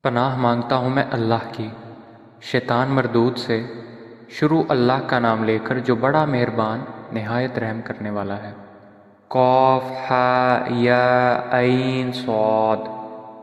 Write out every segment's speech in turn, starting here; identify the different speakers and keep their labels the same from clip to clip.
Speaker 1: پناہ مانگتا ہوں میں اللہ کی شیطان مردود سے۔ شروع اللہ کا نام لے کر جو بڑا مہربان نہایت رحم کرنے والا ہے۔ قاف ہا یا عین صاد۔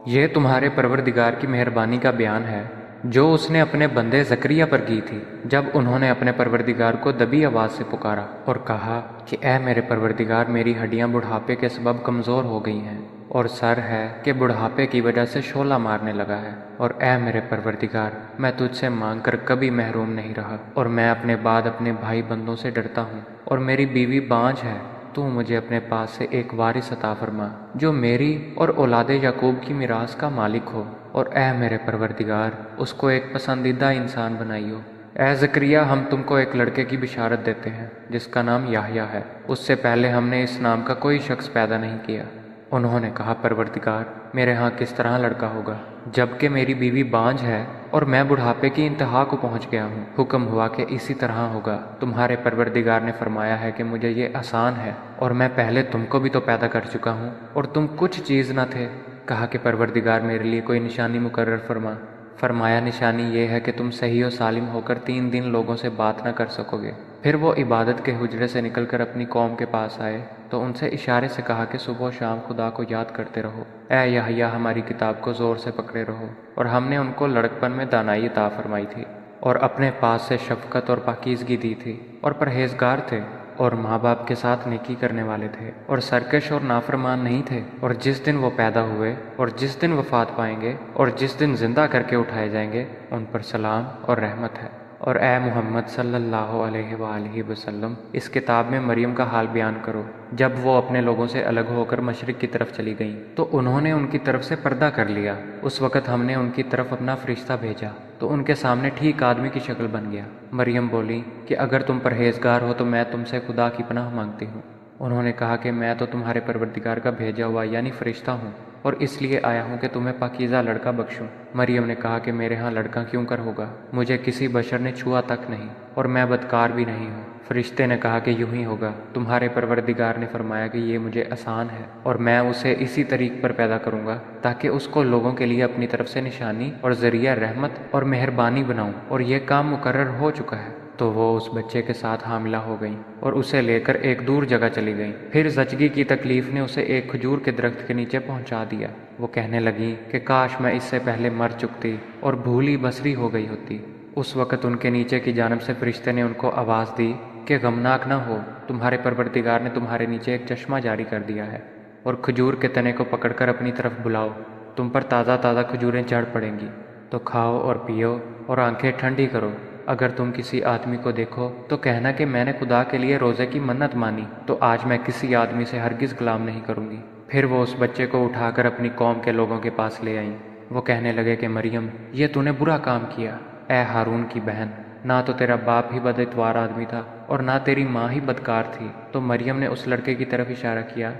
Speaker 1: یہ تمہارے پروردگار کی مہربانی کا بیان ہے جو اس نے اپنے بندے زکریا پر کی تھی جب انہوں نے اپنے پروردگار کو دبی آواز سے پکارا اور کہا کہ اے میرے پروردگار، میری ہڈیاں بڑھاپے کے سبب کمزور ہو گئی ہیں اور سر ہے کہ بڑھاپے کی وجہ سے شعلہ مارنے لگا ہے، اور اے میرے پروردگار، میں تجھ سے مانگ کر کبھی محروم نہیں رہا، اور میں اپنے بعد اپنے بھائی بندوں سے ڈرتا ہوں، اور میری بیوی بانجھ ہے۔ تو مجھے اپنے پاس سے ایک وارث عطا فرما جو میری اور اولاد یعقوب کی میراث کا مالک ہو، اور اے میرے پروردگار، اس کو ایک پسندیدہ انسان بنائیو۔ اے زکریا، ہم تم کو ایک لڑکے کی بشارت دیتے ہیں جس کا نام یحییٰ ہے، اس سے پہلے ہم نے اس نام کا کوئی شخص پیدا نہیں کیا۔ انہوں نے کہا پروردگار، میرے ہاں کس طرح لڑکا ہوگا جبکہ میری بیوی بانجھ ہے اور میں بڑھاپے کی انتہا کو پہنچ گیا ہوں؟ حکم ہوا کہ اسی طرح ہوگا۔ تمہارے پروردگار نے فرمایا ہے کہ مجھے یہ آسان ہے، اور میں پہلے تم کو بھی تو پیدا کر چکا ہوں اور تم کچھ چیز نہ تھے۔ کہا کہ پروردگار میرے لیے کوئی نشانی مقرر فرما۔ فرمایا نشانی یہ ہے کہ تم صحیح و سالم ہو کر 3 دن لوگوں سے بات نہ کر سکو گے۔ پھر وہ عبادت کے حجرے سے نکل کر اپنی قوم کے پاس آئے تو ان سے اشارے سے کہا کہ صبح و شام خدا کو یاد کرتے رہو۔ اے یحییٰ، ہماری کتاب کو زور سے پکڑے رہو، اور ہم نے ان کو لڑکپن میں دانائی عطا فرمائی تھی، اور اپنے پاس سے شفقت اور پاکیزگی دی تھی، اور پرہیزگار تھے، اور ماں باپ کے ساتھ نیکی کرنے والے تھے، اور سرکش اور نافرمان نہیں تھے۔ اور جس دن وہ پیدا ہوئے اور جس دن وفات پائیں گے اور جس دن زندہ کر کے اٹھائے جائیں گے، ان پر سلام اور رحمت ہے۔ اور اے محمد صلی اللہ علیہ وآلہ وسلم، اس کتاب میں مریم کا حال بیان کرو۔ جب وہ اپنے لوگوں سے الگ ہو کر مشرق کی طرف چلی گئیں تو انہوں نے ان کی طرف سے پردہ کر لیا۔ اس وقت ہم نے ان کی طرف اپنا فرشتہ بھیجا تو ان کے سامنے ٹھیک آدمی کی شکل بن گیا۔ مریم بولی کہ اگر تم پرہیزگار ہو تو میں تم سے خدا کی پناہ مانگتی ہوں۔ انہوں نے کہا کہ میں تو تمہارے پروردگار کا بھیجا ہوا یعنی فرشتہ ہوں، اور اس لیے آیا ہوں کہ تمہیں پاکیزہ لڑکا بخشوں۔ مریم نے کہا کہ میرے ہاں لڑکا کیوں کر ہوگا؟ مجھے کسی بشر نے چھوا تک نہیں، اور میں بدکار بھی نہیں ہوں۔ فرشتے نے کہا کہ یوں ہی ہوگا، تمہارے پروردگار نے فرمایا کہ یہ مجھے آسان ہے، اور میں اسے اسی طریق پر پیدا کروں گا تاکہ اس کو لوگوں کے لیے اپنی طرف سے نشانی اور ذریعہ رحمت اور مہربانی بناؤں، اور یہ کام مقرر ہو چکا ہے۔ تو وہ اس بچے کے ساتھ حاملہ ہو گئیں اور اسے لے کر ایک دور جگہ چلی گئیں۔ پھر زچگی کی تکلیف نے اسے ایک کھجور کے درخت کے نیچے پہنچا دیا۔ وہ کہنے لگیں کہ کاش میں اس سے پہلے مر چکتی اور بھولی بسری ہو گئی ہوتی۔ اس وقت ان کے نیچے کی جانب سے فرشتے نے ان کو آواز دی کہ غمناک نہ ہو، تمہارے پروردگار نے تمہارے نیچے ایک چشمہ جاری کر دیا ہے، اور کھجور کے تنے کو پکڑ کر اپنی طرف بلاؤ، تم پر تازہ تازہ کھجوریں جھڑ پڑیں گی، تو کھاؤ اور پیو اور آنکھیں ٹھنڈی کرو۔ اگر تم کسی آدمی کو دیکھو تو کہنا کہ میں نے خدا کے لیے روزے کی منت مانی، تو آج میں کسی آدمی سے ہرگز کلام نہیں کروں گی۔ پھر وہ اس بچے کو اٹھا کر اپنی قوم کے لوگوں کے پاس لے آئیں۔ وہ کہنے لگے کہ مریم، یہ تو نے برا کام کیا۔ اے ہارون کی بہن، نہ تو تیرا باپ ہی بد اتوار آدمی تھا اور نہ تیری ماں ہی بدکار تھی۔ تو مریم نے اس لڑکے کی طرف اشارہ کیا۔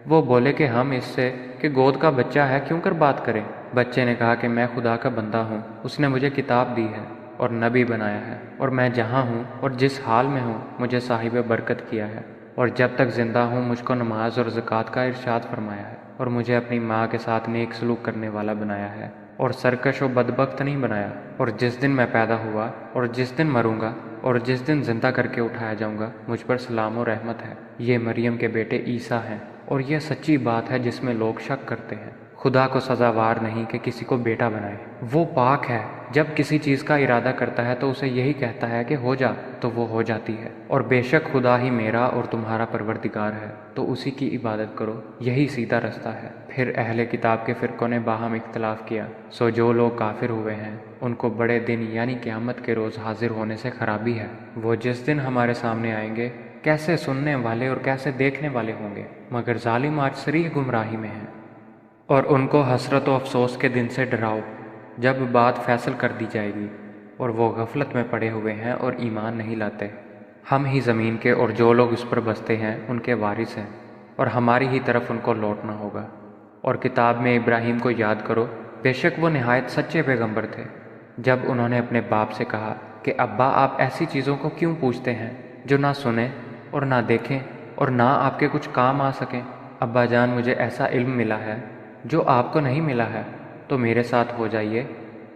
Speaker 1: وہ بولے کہ ہم اس سے کہ گود کا بچہ ہے کیوں کر بات کریں؟ بچے نے کہا کہ میں خدا کا بندہ ہوں، اس نے مجھے کتاب دی ہے اور نبی بنایا ہے، اور میں جہاں ہوں اور جس حال میں ہوں مجھے صاحب برکت کیا ہے، اور جب تک زندہ ہوں مجھ کو نماز اور زکوٰۃ کا ارشاد فرمایا ہے، اور مجھے اپنی ماں کے ساتھ نیک سلوک کرنے والا بنایا ہے، اور سرکش و بدبخت نہیں بنایا۔ اور جس دن میں پیدا ہوا اور جس دن مروں گا اور جس دن زندہ کر کے اٹھایا جاؤں گا، مجھ پر سلام و رحمت ہے۔ یہ مریم کے بیٹے عیسیٰ ہیں، اور یہ سچی بات ہے جس میں لوگ شک کرتے ہیں۔ خدا کو سزاوار نہیں کہ کسی کو بیٹا بنائے۔ وہ پاک ہے، جب کسی چیز کا ارادہ کرتا ہے تو اسے یہی کہتا ہے کہ ہو جا، تو وہ ہو جاتی ہے۔ اور بے شک خدا ہی میرا اور تمہارا پروردگار ہے، تو اسی کی عبادت کرو، یہی سیدھا رستہ ہے۔ پھر اہل کتاب کے فرقوں نے باہم اختلاف کیا، سو جو لوگ کافر ہوئے ہیں ان کو بڑے دن یعنی قیامت کے روز حاضر ہونے سے خرابی ہے۔ وہ جس دن ہمارے سامنے آئیں گے کیسے سننے والے اور کیسے دیکھنے والے ہوں گے، مگر ظالم آج صریح گمراہی میں ہیں۔ اور ان کو حسرت و افسوس کے دن سے ڈراؤ جب بات فیصل کر دی جائے گی، اور وہ غفلت میں پڑے ہوئے ہیں اور ایمان نہیں لاتے۔ ہم ہی زمین کے اور جو لوگ اس پر بستے ہیں ان کے وارث ہیں، اور ہماری ہی طرف ان کو لوٹنا ہوگا۔ اور کتاب میں ابراہیم کو یاد کرو، بے شک وہ نہایت سچے پیغمبر تھے۔ جب انہوں نے اپنے باپ سے کہا کہ ابا، آپ ایسی چیزوں کو کیوں پوچھتے ہیں جو نہ سنیں اور نہ دیکھیں اور نہ آپ کے کچھ کام آ سکیں؟ ابا جان، مجھے ایسا علم ملا ہے جو آپ کو نہیں ملا ہے، تو میرے ساتھ ہو جائیے،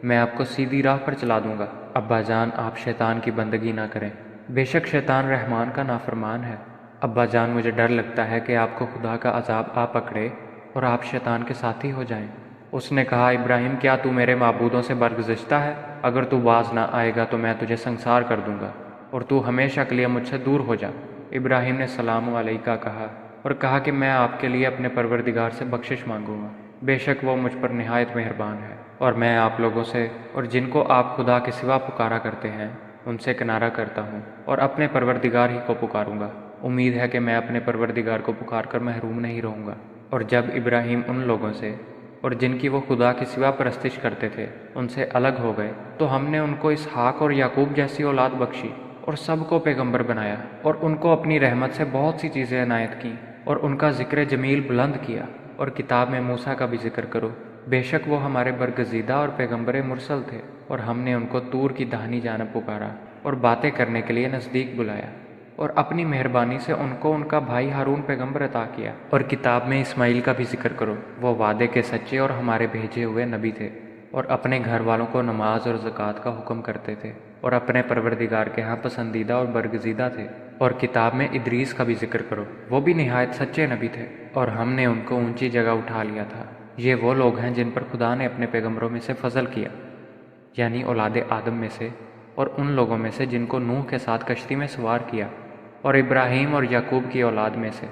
Speaker 1: میں آپ کو سیدھی راہ پر چلا دوں گا۔ ابا جان، آپ شیطان کی بندگی نہ کریں، بے شک شیطان رحمان کا نافرمان ہے۔ ابا جان، مجھے ڈر لگتا ہے کہ آپ کو خدا کا عذاب آ پکڑے اور آپ شیطان کے ساتھی ہو جائیں۔ اس نے کہا، ابراہیم، کیا تو میرے معبودوں سے برگزشتہ ہے؟ اگر تو باز نہ آئے گا تو میں تجھے سنسار کر دوں گا اور تو ہمیشہ کے لیے مجھ سے دور ہو جا۔ ابراہیم نے سلام علیکہ کہا اور کہا کہ میں آپ کے لیے اپنے پروردگار سے بخشش مانگوں گا، بے شک وہ مجھ پر نہایت مہربان ہے، اور میں آپ لوگوں سے اور جن کو آپ خدا کے سوا پکارا کرتے ہیں ان سے کنارہ کرتا ہوں اور اپنے پروردگار ہی کو پکاروں گا۔ امید ہے کہ میں اپنے پروردگار کو پکار کر محروم نہیں رہوں گا۔ اور جب ابراہیم ان لوگوں سے اور جن کی وہ خدا کے سوا پرستش کرتے تھے ان سے الگ ہو گئے تو ہم نے ان کو اسحاق اور یعقوب جیسی اولاد بخشی اور سب کو پیغمبر بنایا، اور ان کو اپنی رحمت سے بہت سی چیزیں عنایت کیں اور ان کا ذکر جمیل بلند کیا۔ اور کتاب میں موسیٰ کا بھی ذکر کرو، بے شک وہ ہمارے برگزیدہ اور پیغمبر مرسل تھے، اور ہم نے ان کو طور کی داہنی جانب پکارا اور باتیں کرنے کے لیے نزدیک بلایا، اور اپنی مہربانی سے ان کو ان کا بھائی ہارون پیغمبر عطا کیا۔ اور کتاب میں اسماعیل کا بھی ذکر کرو، وہ وعدے کے سچے اور ہمارے بھیجے ہوئے نبی تھے، اور اپنے گھر والوں کو نماز اور زکوٰۃ کا حکم کرتے تھے، اور اپنے پروردگار کے ہاں پسندیدہ اور برگزیدہ تھے۔ اور کتاب میں ادریس کا بھی ذکر کرو، وہ بھی نہایت سچے نبی تھے، اور ہم نے ان کو اونچی جگہ اٹھا لیا تھا۔ یہ وہ لوگ ہیں جن پر خدا نے اپنے پیغمبروں میں سے فضل کیا، یعنی اولاد آدم میں سے، اور ان لوگوں میں سے جن کو نوح کے ساتھ کشتی میں سوار کیا، اور ابراہیم اور یعقوب کی اولاد میں سے،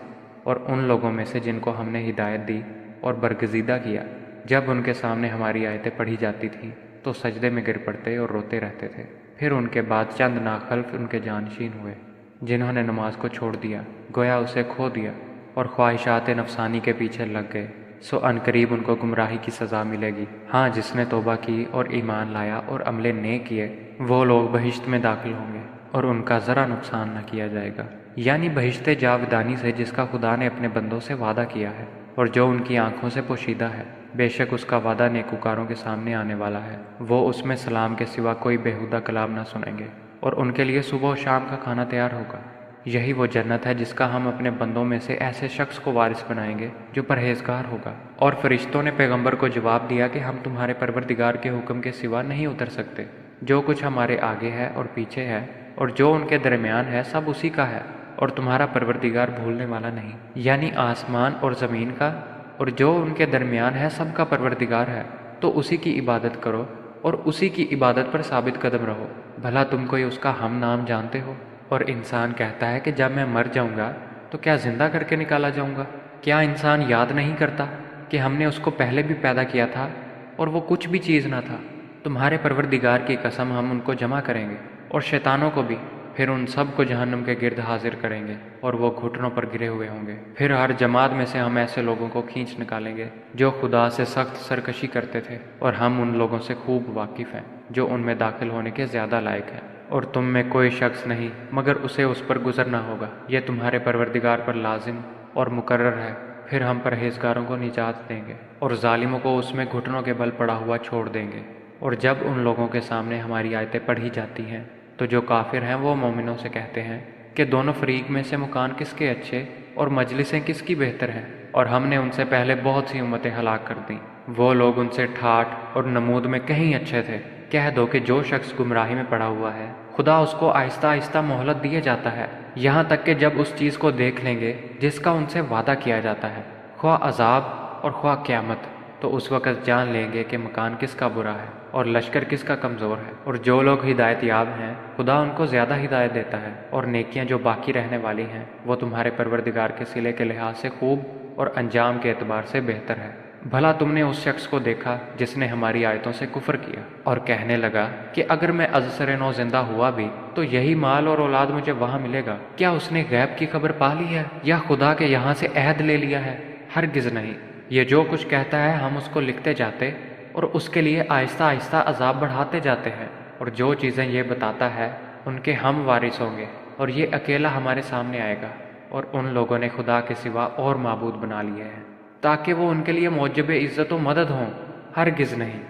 Speaker 1: اور ان لوگوں میں سے جن کو ہم نے ہدایت دی اور برگزیدہ کیا۔ جب ان کے سامنے ہماری آیتیں پڑھی جاتی تھیں تو سجدے میں گر پڑتے اور روتے رہتے تھے۔ پھر ان کے بعد چند ناخلف ان کے جانشین ہوئے جنہوں نے نماز کو چھوڑ دیا، گویا اسے کھو دیا، اور خواہشات نفسانی کے پیچھے لگ گئے، سو عنقریب ان کو گمراہی کی سزا ملے گی۔ ہاں، جس نے توبہ کی اور ایمان لایا اور عمل نیک کیے، وہ لوگ بہشت میں داخل ہوں گے اور ان کا ذرا نقصان نہ کیا جائے گا، یعنی بہشت جاودانی سے جس کا خدا نے اپنے بندوں سے وعدہ کیا ہے اور جو ان کی آنکھوں سے پوشیدہ ہے۔ بے شک اس کا وعدہ نیکوکاروں کے سامنے آنے والا ہے، وہ اس میں سلام کے سوا کوئی بیہودہ کلام نہ سنیں گے، اور ان کے لیے صبح و شام کا کھانا تیار ہوگا۔ یہی وہ جنت ہے جس کا ہم اپنے بندوں میں سے ایسے شخص کو وارث بنائیں گے جو پرہیزگار ہوگا۔ اور فرشتوں نے پیغمبر کو جواب دیا کہ ہم تمہارے پروردگار کے حکم کے سوا نہیں اتر سکتے، جو کچھ ہمارے آگے ہے اور پیچھے ہے اور جو ان کے درمیان ہے سب اسی کا ہے، اور تمہارا پروردگار بھولنے والا نہیں، یعنی آسمان اور زمین کا اور جو ان کے درمیان ہے سب کا پروردگار ہے، تو اسی کی عبادت کرو اور اسی کی عبادت پر ثابت قدم رہو۔ بھلا تم کوئی اس کا ہم نام جانتے ہو؟ اور انسان کہتا ہے کہ جب میں مر جاؤں گا تو کیا زندہ کر کے نکالا جاؤں گا؟ کیا انسان یاد نہیں کرتا کہ ہم نے اس کو پہلے بھی پیدا کیا تھا اور وہ کچھ بھی چیز نہ تھا؟ تمہارے پروردگار کی قسم، ہم ان کو جمع کریں گے اور شیطانوں کو بھی، پھر ان سب کو جہنم کے گرد حاضر کریں گے اور وہ گھٹنوں پر گرے ہوئے ہوں گے۔ پھر ہر جماعت میں سے ہم ایسے لوگوں کو کھینچ نکالیں گے جو خدا سے سخت سرکشی کرتے تھے، اور ہم ان لوگوں سے خوب واقف ہیں جو ان میں داخل ہونے کے زیادہ لائق ہیں۔ اور تم میں کوئی شخص نہیں مگر اسے اس پر گزرنا ہوگا، یہ تمہارے پروردگار پر لازم اور مقرر ہے۔ پھر ہم پرہیزگاروں کو نجات دیں گے اور ظالموں کو اس میں گھٹنوں کے بل پڑا ہوا چھوڑ دیں گے۔ اور جب ان لوگوں کے سامنے ہماری آیتیں پڑھی جاتی ہیں تو جو کافر ہیں وہ مومنوں سے کہتے ہیں کہ دونوں فریق میں سے مکان کس کے اچھے اور مجلسیں کس کی بہتر ہیں، اور ہم نے ان سے پہلے بہت سی امتیں ہلاک کر دیں، وہ لوگ ان سے ٹھاٹھ اور نمود میں کہیں اچھے تھے۔ کہہ دو کہ جو شخص گمراہی میں پڑا ہوا ہے خدا اس کو آہستہ آہستہ مہلت دیے جاتا ہے، یہاں تک کہ جب اس چیز کو دیکھ لیں گے جس کا ان سے وعدہ کیا جاتا ہے، خواہ عذاب اور خواہ قیامت، تو اس وقت جان لیں گے کہ مکان کس کا برا ہے اور لشکر کس کا کمزور ہے۔ اور جو لوگ ہدایت یاب ہیں خدا ان کو زیادہ ہدایت دیتا ہے، اور نیکیاں جو باقی رہنے والی ہیں وہ تمہارے پروردگار کے صلے کے لحاظ سے خوب اور انجام کے اعتبار سے بہتر ہے۔ بھلا تم نے اس شخص کو دیکھا جس نے ہماری آیتوں سے کفر کیا اور کہنے لگا کہ اگر میں ازسر نو زندہ ہوا بھی تو یہی مال اور اولاد مجھے وہاں ملے گا؟ کیا اس نے غیب کی خبر پا لی ہے یا خدا کے یہاں سے عہد لے لیا ہے؟ ہرگز نہیں۔ یہ جو کچھ کہتا ہے ہم اس کو لکھتے جاتے اور اس کے لیے آہستہ آہستہ عذاب بڑھاتے جاتے ہیں، اور جو چیزیں یہ بتاتا ہے ان کے ہم وارث ہوں گے، اور یہ اکیلا ہمارے سامنے آئے گا۔ اور ان لوگوں نے خدا کے سوا اور معبود بنا لیے ہیں تاکہ وہ ان کے لیے موجب عزت و مدد ہوں، ہرگز نہیں۔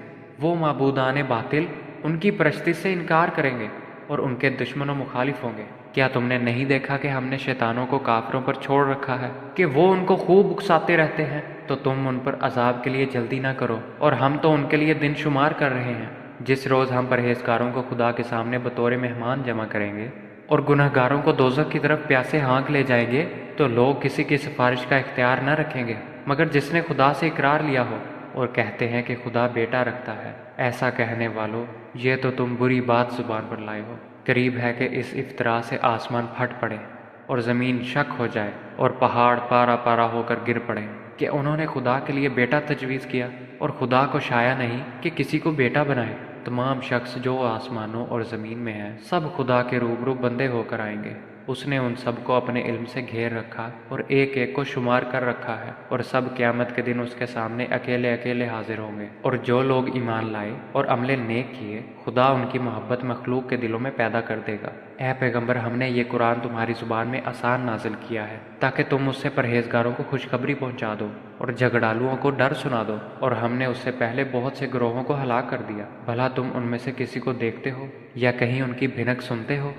Speaker 1: وہ معبودان باطل ان کی پرستی سے انکار کریں گے اور ان کے دشمن و مخالف ہوں گے۔ کیا تم نے نہیں دیکھا کہ ہم نے شیطانوں کو کافروں پر چھوڑ رکھا ہے کہ وہ ان کو خوب اکساتے رہتے ہیں؟ تو تم ان پر عذاب کے لیے جلدی نہ کرو، اور ہم تو ان کے لیے دن شمار کر رہے ہیں۔ جس روز ہم پرہیزگاروں کو خدا کے سامنے بطور مہمان جمع کریں گے اور گنہگاروں کو دوزخ کی طرف پیاسے ہانک لے جائیں گے، تو لوگ کسی کی سفارش کا اختیار نہ رکھیں گے مگر جس نے خدا سے اقرار لیا ہو، اور کہتے ہیں کہ خدا بیٹا رکھتا ہے۔ ایسا کہنے والو، یہ تو تم بری بات زبان پر لائے ہو۔ قریب ہے کہ اس افطرا سے آسمان پھٹ پڑے اور زمین شک ہو جائے اور پہاڑ پارا پارا ہو کر گر پڑے کہ انہوں نے خدا کے لیے بیٹا تجویز کیا، اور خدا کو شایع نہیں کہ کسی کو بیٹا بنائے۔ تمام شخص جو آسمانوں اور زمین میں ہیں سب خدا کے روبرو بندے ہو کر آئیں گے۔ اس نے ان سب کو اپنے علم سے گھیر رکھا اور ایک ایک کو شمار کر رکھا ہے، اور سب قیامت کے دن اس کے سامنے اکیلے اکیلے حاضر ہوں گے۔ اور جو لوگ ایمان لائے اور عمل نیک کیے، خدا ان کی محبت مخلوق کے دلوں میں پیدا کر دے گا۔ اے پیغمبر، ہم نے یہ قرآن تمہاری زبان میں آسان نازل کیا ہے تاکہ تم اس سے پرہیزگاروں کو خوشخبری پہنچا دو اور جھگڑالوؤں کو ڈر سنا دو، اور ہم نے اس سے پہلے بہت سے گروہوں کو ہلاک کر دیا۔ بھلا تم ان میں سے کسی کو دیکھتے ہو یا کہیں ان کی بھنک سنتے ہو؟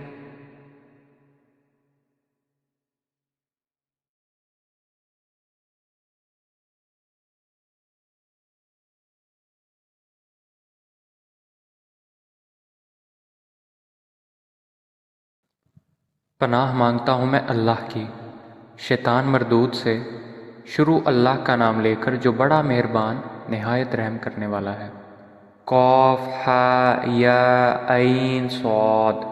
Speaker 1: پناہ مانگتا ہوں میں اللہ کی شیطان مردود سے۔ شروع اللہ کا نام لے کر جو بڑا مہربان نہایت رحم کرنے والا ہے۔ قاف ہا یا عین صاد۔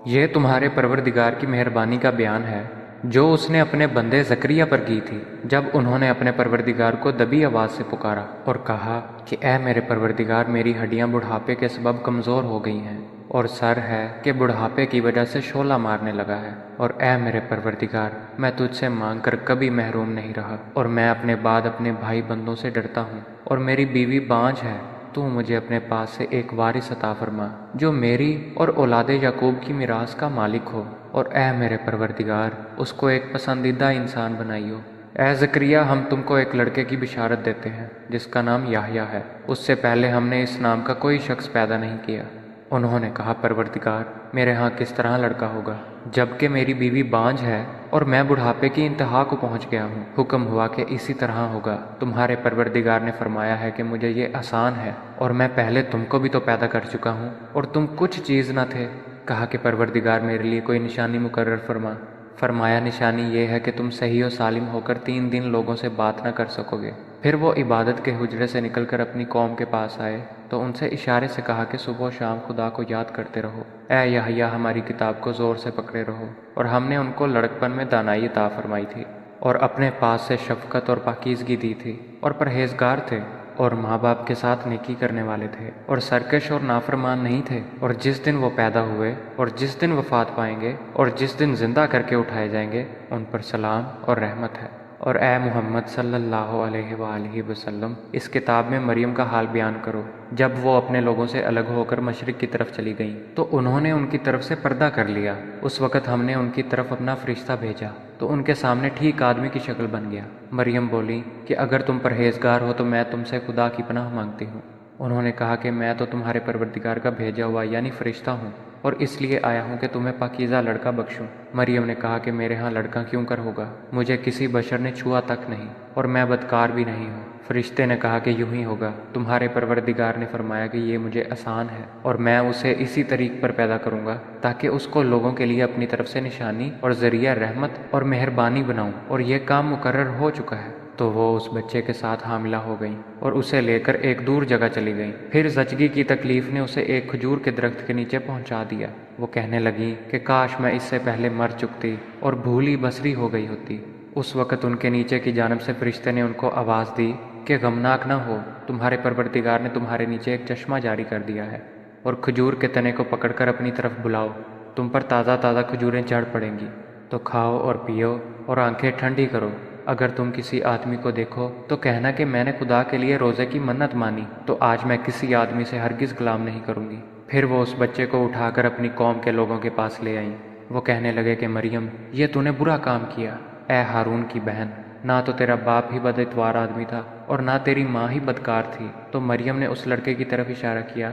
Speaker 1: یہ تمہارے پروردگار کی مہربانی کا بیان ہے جو اس نے اپنے بندے زکریا پر کی تھی جب انہوں نے اپنے پروردگار کو دبی آواز سے پکارا اور کہا کہ اے میرے پروردگار، میری ہڈیاں بڑھاپے کے سبب کمزور ہو گئی ہیں، اور سر ہے کہ بڑھاپے کی وجہ سے شعلہ مارنے لگا ہے، اور اے میرے پروردگار، میں تجھ سے مانگ کر کبھی محروم نہیں رہا، اور میں اپنے بعد اپنے بھائی بندوں سے ڈرتا ہوں، اور میری بیوی بانجھ ہے۔ تو مجھے اپنے پاس سے ایک وارث عطا فرما جو میری اور اولاد یعقوب کی میراث کا مالک ہو، اور اے میرے پروردگار، اس کو ایک پسندیدہ انسان بنائیو۔ اے زکریا، ہم تم کو ایک لڑکے کی بشارت دیتے ہیں جس کا نام یحییٰ ہے۔ اس سے پہلے ہم نے اس نام کا کوئی شخص پیدا نہیں کیا۔ انہوں نے کہا، پروردگار، میرے ہاں کس طرح لڑکا ہوگا جبکہ میری بیوی بانجھ ہے اور میں بڑھاپے کی انتہا کو پہنچ گیا ہوں؟ حکم ہوا کہ اسی طرح ہوگا۔ تمہارے پروردگار نے فرمایا ہے کہ مجھے یہ آسان ہے، اور میں پہلے تم کو بھی تو پیدا کر چکا ہوں اور تم کچھ چیز نہ تھے۔ کہا کہ پروردگار، میرے لیے کوئی نشانی مقرر فرما۔ فرمایا، نشانی یہ ہے کہ تم صحیح و سالم ہو کر 3 دن لوگوں سے بات نہ کر سکو گے۔ پھر وہ عبادت کے حجرے سے نکل کر اپنی قوم کے پاس آئے تو ان سے اشارے سے کہا کہ صبح و شام خدا کو یاد کرتے رہو۔ اے یحییٰ، ہماری کتاب کو زور سے پکڑے رہو، اور ہم نے ان کو لڑکپن میں دانائی عطا فرمائی تھی، اور اپنے پاس سے شفقت اور پاکیزگی دی تھی، اور پرہیزگار تھے، اور ماں باپ کے ساتھ نیکی کرنے والے تھے، اور سرکش اور نافرمان نہیں تھے۔ اور جس دن وہ پیدا ہوئے اور جس دن وفات پائیں گے اور جس دن زندہ کر کے اٹھائے جائیں گے، ان پر سلام اور رحمت ہے۔ اور اے محمد صلی اللہ علیہ وآلہ وسلم، اس کتاب میں مریم کا حال بیان کرو۔ جب وہ اپنے لوگوں سے الگ ہو کر مشرق کی طرف چلی گئیں تو انہوں نے ان کی طرف سے پردہ کر لیا۔ اس وقت ہم نے ان کی طرف اپنا فرشتہ بھیجا تو ان کے سامنے ٹھیک آدمی کی شکل بن گیا۔ مریم بولی کہ اگر تم پرہیزگار ہو تو میں تم سے خدا کی پناہ مانگتی ہوں۔ انہوں نے کہا کہ میں تو تمہارے پروردگار کا بھیجا ہوا یعنی فرشتہ ہوں، اور اس لیے آیا ہوں کہ تمہیں پاکیزہ لڑکا بخشوں۔ مریم نے کہا کہ میرے ہاں لڑکا کیوں کر ہوگا؟ مجھے کسی بشر نے چھوا تک نہیں، اور میں بدکار بھی نہیں ہوں۔ فرشتے نے کہا کہ یوں ہی ہوگا، تمہارے پروردگار نے فرمایا کہ یہ مجھے آسان ہے، اور میں اسے اسی طریق پر پیدا کروں گا تاکہ اس کو لوگوں کے لیے اپنی طرف سے نشانی اور ذریعہ رحمت اور مہربانی بناؤں، اور یہ کام مقرر ہو چکا ہے۔ تو وہ اس بچے کے ساتھ حاملہ ہو گئیں اور اسے لے کر ایک دور جگہ چلی گئیں۔ پھر زچگی کی تکلیف نے اسے ایک کھجور کے درخت کے نیچے پہنچا دیا۔ وہ کہنے لگی کہ کاش میں اس سے پہلے مر چکتی اور بھولی بسری ہو گئی ہوتی۔ اس وقت ان کے نیچے کی جانب سے فرشتے نے ان کو آواز دی کہ غمناک نہ ہو، تمہارے پروردگار نے تمہارے نیچے ایک چشمہ جاری کر دیا ہے، اور کھجور کے تنے کو پکڑ کر اپنی طرف بلاؤ، تم پر تازہ تازہ کھجوریں چڑھ پڑیں گی، تو کھاؤ اور پیو اور آنکھیں ٹھنڈی کرو۔ اگر تم کسی آدمی کو دیکھو تو کہنا کہ میں نے خدا کے لیے روزے کی منت مانی، تو آج میں کسی آدمی سے ہرگز کلام نہیں کروں گی۔ پھر وہ اس بچے کو اٹھا کر اپنی قوم کے لوگوں کے پاس لے آئیں۔ وہ کہنے لگے کہ مریم، یہ تو نے برا کام کیا۔ اے ہارون کی بہن، نہ تو تیرا باپ ہی بد اتوار آدمی تھا اور نہ تیری ماں ہی بدکار تھی۔ تو مریم نے اس لڑکے کی طرف اشارہ کیا۔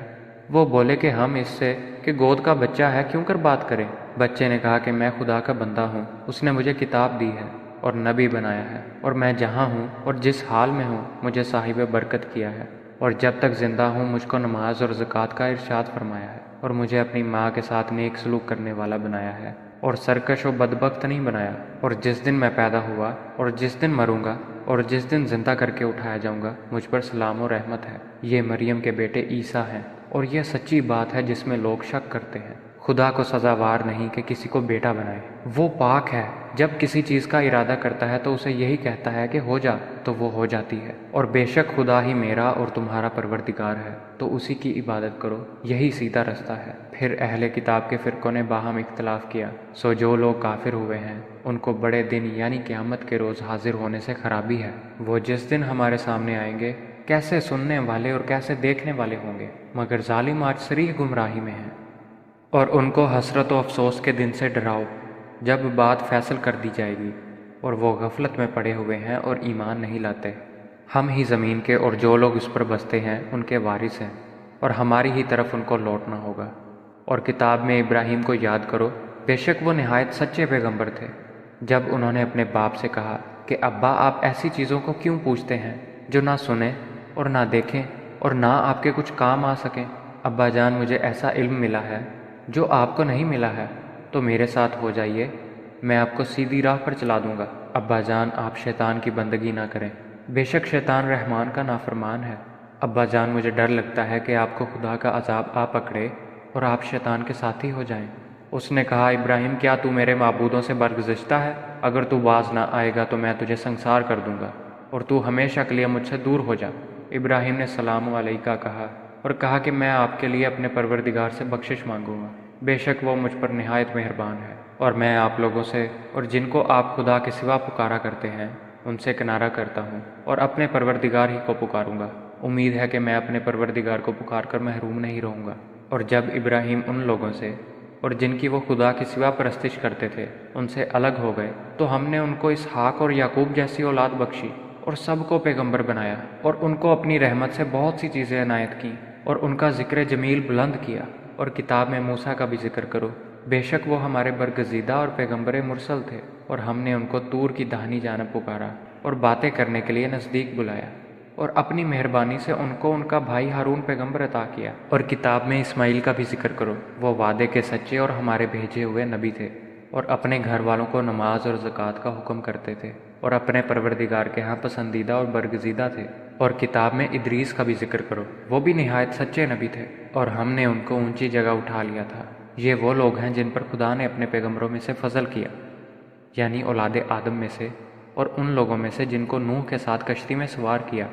Speaker 1: وہ بولے کہ ہم اس سے کہ گود کا بچہ ہے کیوں کر بات کریں؟ بچے نے کہا کہ میں خدا کا بندہ ہوں، اس نے مجھے کتاب دی ہے اور نبی بنایا ہے، اور میں جہاں ہوں اور جس حال میں ہوں مجھے صاحب برکت کیا ہے، اور جب تک زندہ ہوں مجھ کو نماز اور زکوٰۃ کا ارشاد فرمایا ہے، اور مجھے اپنی ماں کے ساتھ نیک سلوک کرنے والا بنایا ہے، اور سرکش و بدبخت نہیں بنایا، اور جس دن میں پیدا ہوا اور جس دن مروں گا اور جس دن زندہ کر کے اٹھایا جاؤں گا مجھ پر سلام و رحمت ہے۔ یہ مریم کے بیٹے عیسیٰ ہیں، اور یہ سچی بات ہے جس میں لوگ شک کرتے ہیں۔ خدا کو سزاوار نہیں کہ کسی کو بیٹا بنائے، وہ پاک ہے، جب کسی چیز کا ارادہ کرتا ہے تو اسے یہی کہتا ہے کہ ہو جا تو وہ ہو جاتی ہے، اور بے شک خدا ہی میرا اور تمہارا پروردگار ہے، تو اسی کی عبادت کرو، یہی سیدھا رستہ ہے۔ پھر اہل کتاب کے فرقوں نے باہم اختلاف کیا، سو جو لوگ کافر ہوئے ہیں ان کو بڑے دن یعنی قیامت کے روز حاضر ہونے سے خرابی ہے۔ وہ جس دن ہمارے سامنے آئیں گے کیسے سننے والے اور کیسے دیکھنے والے ہوں گے، مگر ظالم آج صریح گمراہی میں ہیں۔ اور ان کو حسرت و افسوس کے دن سے ڈراؤ جب بات فیصل کر دی جائے گی، اور وہ غفلت میں پڑے ہوئے ہیں اور ایمان نہیں لاتے۔ ہم ہی زمین کے اور جو لوگ اس پر بستے ہیں ان کے وارث ہیں، اور ہماری ہی طرف ان کو لوٹنا ہوگا۔ اور کتاب میں ابراہیم کو یاد کرو، بے شک وہ نہایت سچے پیغمبر تھے، جب انہوں نے اپنے باپ سے کہا کہ ابا آپ ایسی چیزوں کو کیوں پوچھتے ہیں جو نہ سنیں اور نہ دیکھیں اور نہ آپ کے کچھ کام آ سکیں۔ ابا جان مجھے ایسا علم ملا ہے جو آپ کو نہیں ملا ہے، تو میرے ساتھ ہو جائیے، میں آپ کو سیدھی راہ پر چلا دوں گا۔ ابا جان آپ شیطان کی بندگی نہ کریں، بے شک شیطان رحمان کا نافرمان ہے۔ ابا جان مجھے ڈر لگتا ہے کہ آپ کو خدا کا عذاب آ پکڑے اور آپ شیطان کے ساتھی ہو جائیں۔ اس نے کہا ابراہیم کیا تو میرے معبودوں سے برگزشتہ ہے؟ اگر تو باز نہ آئے گا تو میں تجھے سنسار کر دوں گا، اور تو ہمیشہ کے لیے مجھ سے دور ہو جا۔ ابراہیم نے سلام علیکہ کہا اور کہا کہ میں آپ کے لیے اپنے پروردگار سے بخشش مانگوں گا، بے شک وہ مجھ پر نہایت مہربان ہے۔ اور میں آپ لوگوں سے اور جن کو آپ خدا کے سوا پکارا کرتے ہیں ان سے کنارہ کرتا ہوں، اور اپنے پروردگار ہی کو پکاروں گا۔ امید ہے کہ میں اپنے پروردگار کو پکار کر محروم نہیں رہوں گا۔ اور جب ابراہیم ان لوگوں سے اور جن کی وہ خدا کے سوا پرستش کرتے تھے ان سے الگ ہو گئے تو ہم نے ان کو اسحاق اور یعقوب جیسی اولاد بخشی، اور سب کو پیغمبر بنایا، اور ان کو اپنی رحمت سے بہت سی چیزیں عنایت کیں، اور ان کا ذکر جمیل بلند کیا۔ اور کتاب میں موسیٰ کا بھی ذکر کرو، بے شک وہ ہمارے برگزیدہ اور پیغمبر مرسل تھے، اور ہم نے ان کو طور کی داہنی جانب پکارا اور باتیں کرنے کے لیے نزدیک بلایا، اور اپنی مہربانی سے ان کو ان کا بھائی ہارون پیغمبر عطا کیا۔ اور کتاب میں اسماعیل کا بھی ذکر کرو، وہ وعدے کے سچے اور ہمارے بھیجے ہوئے نبی تھے، اور اپنے گھر والوں کو نماز اور زکوٰۃ کا حکم کرتے تھے، اور اپنے پروردگار کے ہاں پسندیدہ اور برگزیدہ تھے۔ اور کتاب میں ادریس کا بھی ذکر کرو، وہ بھی نہایت سچے نبی تھے، اور ہم نے ان کو اونچی جگہ اٹھا لیا تھا۔ یہ وہ لوگ ہیں جن پر خدا نے اپنے پیغمبروں میں سے فضل کیا، یعنی اولاد آدم میں سے، اور ان لوگوں میں سے جن کو نوح کے ساتھ کشتی میں سوار کیا،